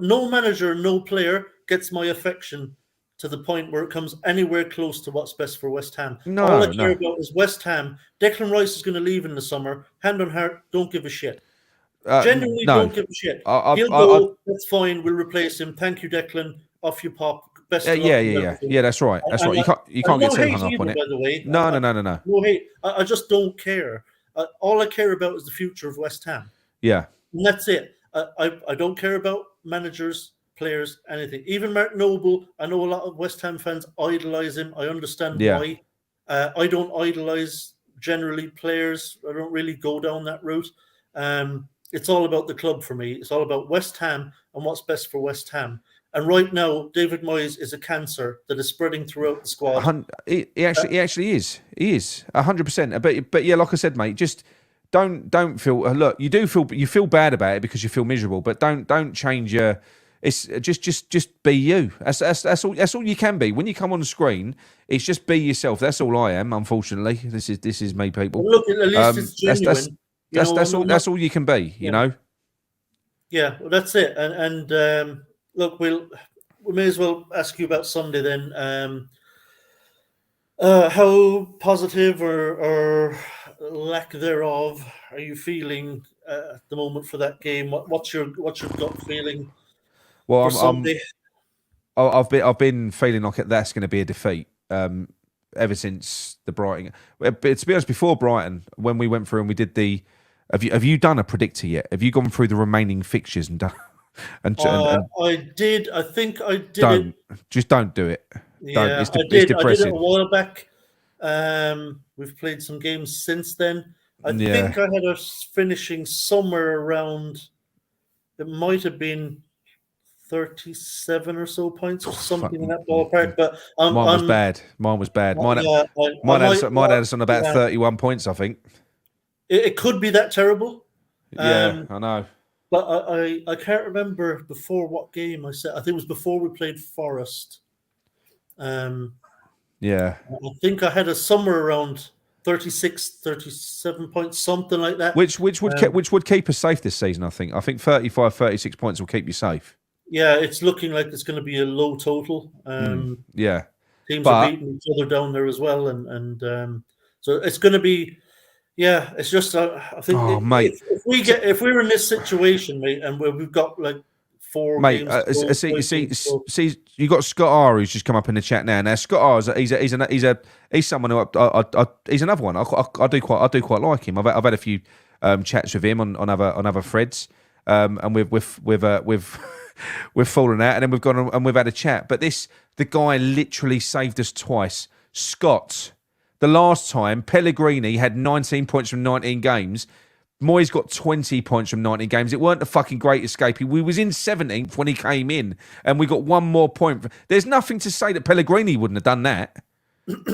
no manager, no player gets my affection to the point where it comes anywhere close to what's best for West Ham. All I care about is West Ham. Declan Rice is going to leave in the summer. Hand on heart, don't give a shit. Genuinely, don't give a shit. He'll go. That's fine. We'll replace him. Thank you, Declan. Off you pop. Best of luck. Yeah. That's right. That's right. You can't get too hung up on it. By the way, no. No hate. I just don't care. All I care about is the future of West Ham. Yeah, and that's it. I don't care about managers, players, anything. Even Mark Noble. I know a lot of West Ham fans idolise him. I understand why. I don't idolise generally players. I don't really go down that route. It's all about the club for me. It's all about West Ham and what's best for West Ham. And right now, David Moyes is a cancer that is spreading throughout the squad. He actually is. He is 100%. But yeah, like I said, mate, just don't feel. Look, you feel bad about it because you feel miserable, but don't change your. It's just be you. That's all. That's all you can be. When you come on the screen, it's just be yourself. That's all I am. Unfortunately, this is me, people. Well, look, at least it's genuine. That's all you can be. You know. Yeah, well, that's it. And look, we may as well ask you about Sunday then. How positive or lack thereof are you feeling at the moment for that game? What's your gut feeling Well, for Sunday? I've been feeling like that's going to be a defeat ever since the Brighton. But to be honest, before Brighton, when we went through and we did the, have you done a predictor yet? Have you gone through the remaining fixtures and done? I did. I think I did. Just don't do it. Yeah, it's I did. I did it depressing. a while back. We've played some games since then. I think I had us finishing somewhere around. It might have been 37 or so points or something in that ballpark. But mine was bad. Mine was bad. Mine had us on about 31 points, I think. It could be that terrible. Yeah, I know. But I can't remember before what game I said. I think it was before we played Forest. Yeah. I think I had us somewhere around 36, 37 points, something like that. Which would keep us safe this season, I think. I think 35, 36 points will keep you safe. Yeah, it's looking like it's going to be a low total. Yeah. Teams are beating each other down there as well. And so it's going to be, yeah, it's just, I think if we're in this situation, mate, and we've got like 4 games. See, you got Scott R who's just come up in the chat now. Now Scott R he's someone who he's another one. I do quite like him. I've had a few chats with him on other threads, and we've fallen out, and then we've gone and we've had a chat. But the guy literally saved us twice. Scott, the last time Pellegrini had 19 points from 19 games. Moyes got 20 points from 19 games. It weren't a fucking great escape. We was in 17th when he came in, and we got 1 more point. There's nothing to say that Pellegrini wouldn't have done that.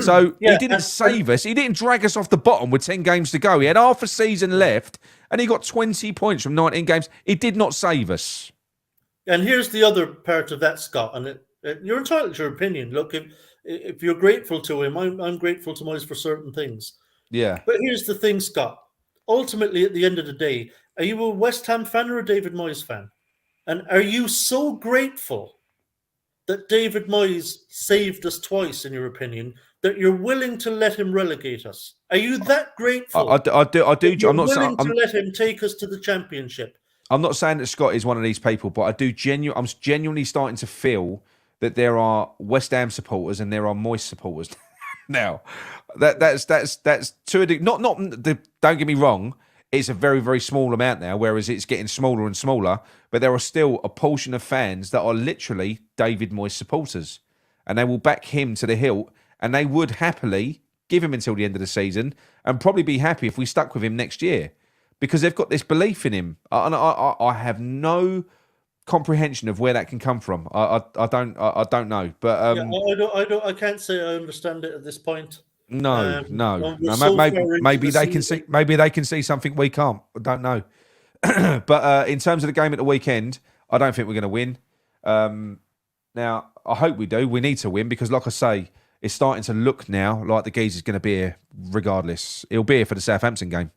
So he didn't save us. He didn't drag us off the bottom with 10 games to go. He had half a season left, and he got 20 points from 19 games. He did not save us. And here's the other part of that, Scott, and you're entitled to your opinion. Look, if you're grateful to him, I'm grateful to Moyes for certain things. Yeah. But here's the thing, Scott. Ultimately, at the end of the day, are you a West Ham fan or a David Moyes fan? And are you so grateful that David Moyes saved us twice, in your opinion, that you're willing to let him relegate us? Are you that grateful? I do. I'm not willing to let him take us to the Championship. I'm not saying that Scott is one of these people, but I'm genuinely starting to feel that there are West Ham supporters and there are Moyes supporters. Now, that's to a degree. Don't get me wrong. It's a very, very small amount now, whereas it's getting smaller and smaller. But there are still a portion of fans that are literally David Moyes supporters, and they will back him to the hilt, and they would happily give him until the end of the season, and probably be happy if we stuck with him next year, because they've got this belief in him. And I have no comprehension of where that can come from. I don't know, but I can't say I understand it at this point. No. Maybe they can see. Maybe they can see something we can't. I don't know. But in terms of the game at the weekend, I don't think we're going to win. Now, I hope we do. We need to win because, like I say, it's starting to look now like the geezer's going to be here regardless. He'll be here for the Southampton game.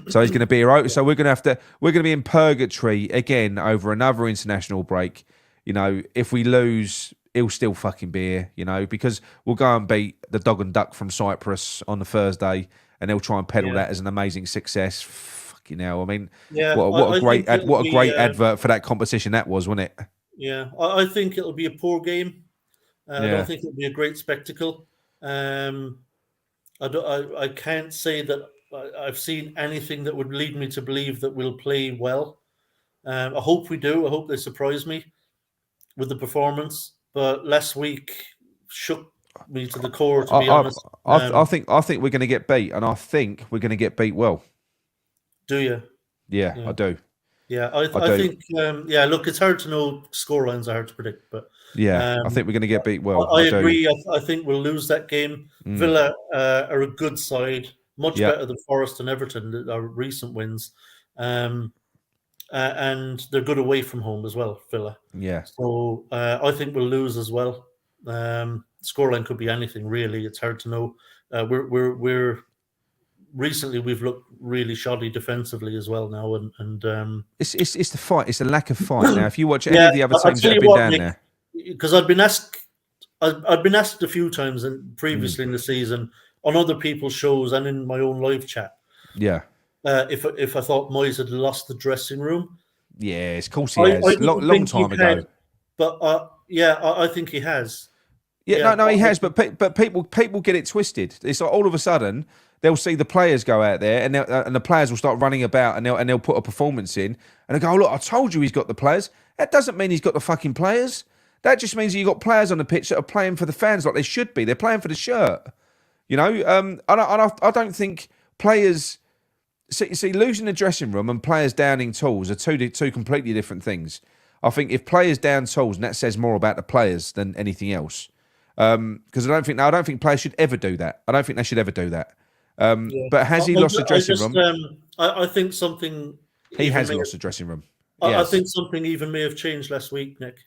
So he's going to be here. So we're going to be in purgatory again over another international break. You know, if we lose, he'll still fucking be here, you know, because we'll go and beat the Dog and Duck from Cyprus on the Thursday, and they'll try and peddle that as an amazing success. Fucking hell. I mean, what a great advert for that competition that was, wasn't it? Yeah, I think it'll be a poor game. I don't think it'll be a great spectacle. I can't say that I've seen anything that would lead me to believe that we'll play well. I hope we do. I hope they surprise me with the performance. But last week shook me to the core, to be honest. I think we're going to get beat, and I think we're going to get beat well. Do you? Yeah, I do. Yeah, I I do. think look, it's hard to know. Scorelines are hard to predict, but Yeah, I um, think we're going to get beat well. I I do. agree. I think we'll lose that game. Mm. Villa are a good side, much Yeah, better than Forest and Everton, our recent wins, um, and they're good away from home as well. Villa, yeah. so I think we'll lose as well. Scoreline could be anything really. It's hard to know. We're recently we've looked really shoddy defensively as well now, and It's the fight. It's the lack of fight. Now, if you watch any yeah, of the other I'll teams that tell have you been what, down Nick, there, because I've been asked a few times and mm, previously in the season on other people's shows and in my own live chat, yeah, if I thought Moyes had lost the dressing room. yeah, of course he I has. didn't Long think he time ago. had, but yeah, I think he has. Yeah, Yeah, no, he has, but people get it twisted. It's like all of a sudden they'll see the players go out there, and the players will start running about, and they'll put a performance in, and they go, "Oh, look, I told you he's got the players." That doesn't mean he's got the fucking players. That just means you got players on the pitch that are playing for the fans like they should be. They're playing for the shirt. You know, I don't think players. See, losing the dressing room and players downing tools are two completely different things. I think if players down tools, and that says more about the players than anything else. Because I don't think players should ever do that. I don't think they should ever do that. yeah. But has he lost the I dressing just room? I think something He even has may lost the dressing room. I Yes. think something even may have changed last week, Nick.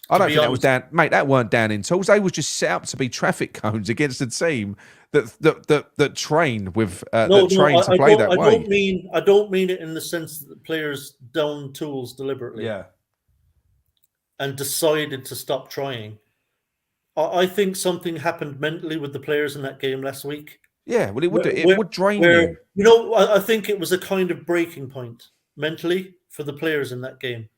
I To don't be think that was honest, down, mate. That weren't down in tools. They was just set up to be traffic cones against a team that trained with no, that trained to play that way. I don't mean it in the sense that the players down tools deliberately Yeah, and decided to stop trying. I think something happened mentally with the players in that game last week. yeah. Well, it would do. It Where, would drain where you. I think it was a kind of breaking point mentally for the players in that game.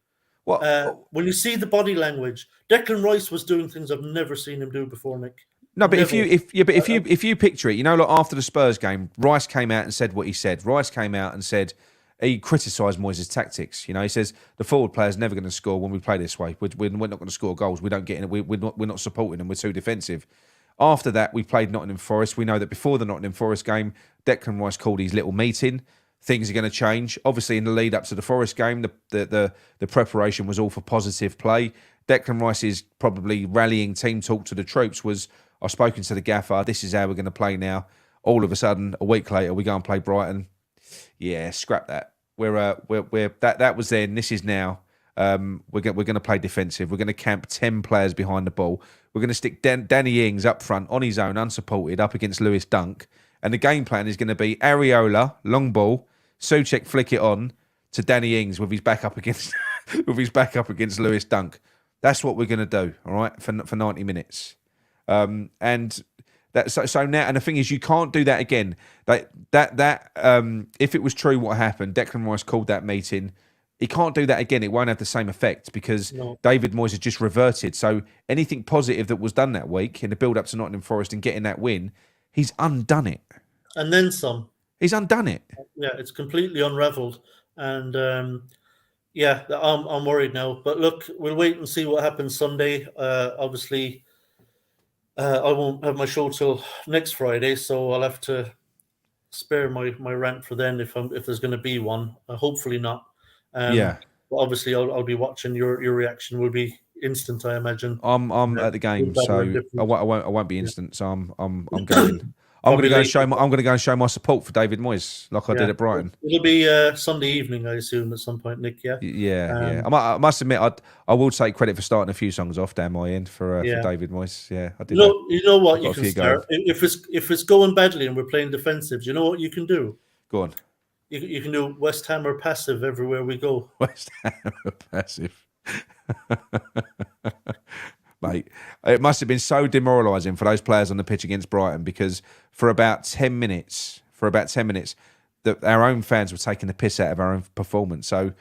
What? When you see the body language, Declan Rice was doing things I've never seen him do before, Nick. No, but Never. if you picture it, you know, like after the Spurs game, Rice came out and said what he said. Rice came out and said he criticised Moyes' tactics. You know, he says the forward player's never going to score when we play this way. We're not going to score goals. We don't get in. We're not supporting them. We're too defensive. After that, we played Nottingham Forest. We know that before the Nottingham Forest game, Declan Rice called his little meeting. Things are going to change. Obviously, in the lead up to the Forest game, the preparation was all for positive play. Declan Rice's probably rallying team talk to the troops was, I've spoken to the gaffer. This is how we're going to play now. All of a sudden, a week later, we go and play Brighton. Yeah, scrap that. We're that was then. This is now. We're going to play defensive. We're going to camp 10 players behind the ball. We're going to stick Danny Ings up front on his own, unsupported, up against Lewis Dunk. And the game plan is going to be Areola, long ball, Souček flick it on to Danny Ings with his back up against Lewis Dunk. That's what we're going to do, all right, for 90 minutes. And that so now, and the thing is, you can't do that again. If it was true what happened, Declan Rice called that meeting. He can't do that again. It won't have the same effect because David Moyes has just reverted. So anything positive that was done that week in the build up to Nottingham Forest and getting that win, he's undone it. And then some. He's undone it. Yeah, it's completely unraveled, and I'm worried now. But look, we'll wait and see what happens Sunday. Obviously, I won't have my show till next Friday, so I'll have to spare my rant for then if there's going to be one. Hopefully not. Yeah. But obviously, I'll be watching. Your reaction will be instant, I imagine. I'm at the game, so I won't be instant. So I'm going. I'm going to go and show my support for David Moyes, like I did at Brighton. It'll be Sunday evening, I assume, at some point, Nick. Yeah. Yeah. I must admit, I will take credit for starting a few songs off down my end for David Moyes. Yeah, I did. You know what you can start if it's going badly and we're playing defensive. Do you know what you can do? Go on. You can do West Ham or passive everywhere we go. West Ham or passive. Mate, it must have been so demoralising for those players on the pitch against Brighton because for about 10 minutes, our own fans were taking the piss out of our own performance. So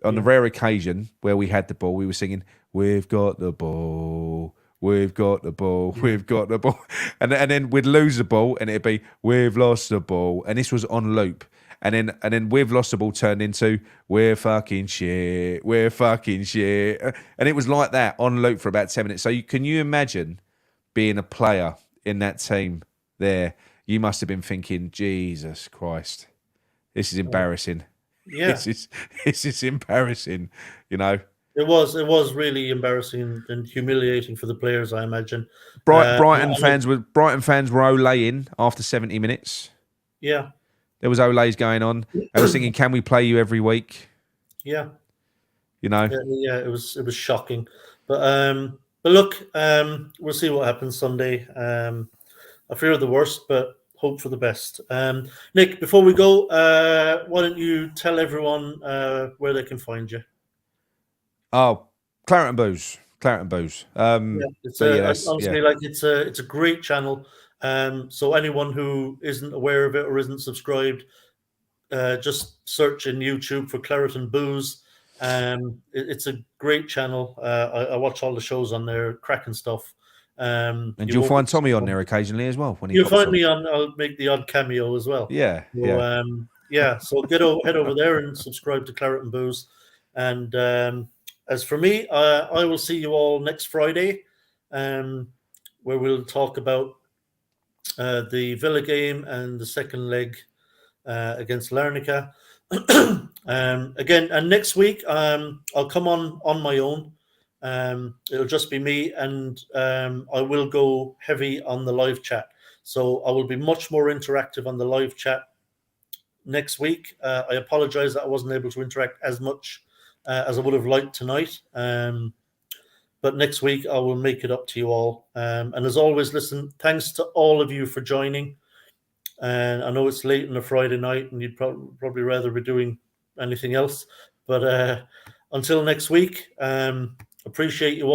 on the rare occasion where we had the ball, we were singing, "We've got the ball, we've got the ball, we've got the ball." And then we'd lose the ball and it'd be, "We've lost the ball." And this was on loop. And then "We've lost the ball" turned into "We're fucking shit, we're fucking shit." And it was like that on loop for about 10 minutes. So can you imagine being a player in that team there? You must have been thinking, Jesus Christ, this is embarrassing. Yeah, This is embarrassing, you know. it was really embarrassing and humiliating for the players, I imagine. Brighton fans were olaying after 70 minutes. Yeah, There was olays going on. They was thinking, "Can we play you every week?" yeah, You know. yeah. It was shocking, but look, we'll see what happens Sunday. I fear the worst, but hope for the best. Nick, before we go, why don't you tell everyone where they can find you? Oh, Claret and Booze. Claret and Booze. Yeah, it's But yeah, that's honestly like it's a great channel. So anyone who isn't aware of it or isn't subscribed, just search in YouTube for Claret and Booze. It's a great channel. I watch all the shows on there, cracking stuff. and You you'll won't be find Tommy on disappointed. there occasionally as well when he You'll pops find on. me on. I'll make the odd cameo as well. Yeah, So yeah. yeah, so head over there and subscribe to Claret and Booze. And as for me, I will see you all next Friday, where we'll talk about the Villa game and the second leg against Larnaca. Again, and next week I'll come on my own. It'll just be me, and I will go heavy on the live chat. So I will be much more interactive on the live chat next week. I apologize that I wasn't able to interact as much as I would have liked tonight. But next week I will make it up to you all. And as always, listen, thanks to all of you for joining. And I know it's late on a Friday night and you'd probably rather be doing anything else. But until next week, appreciate you all.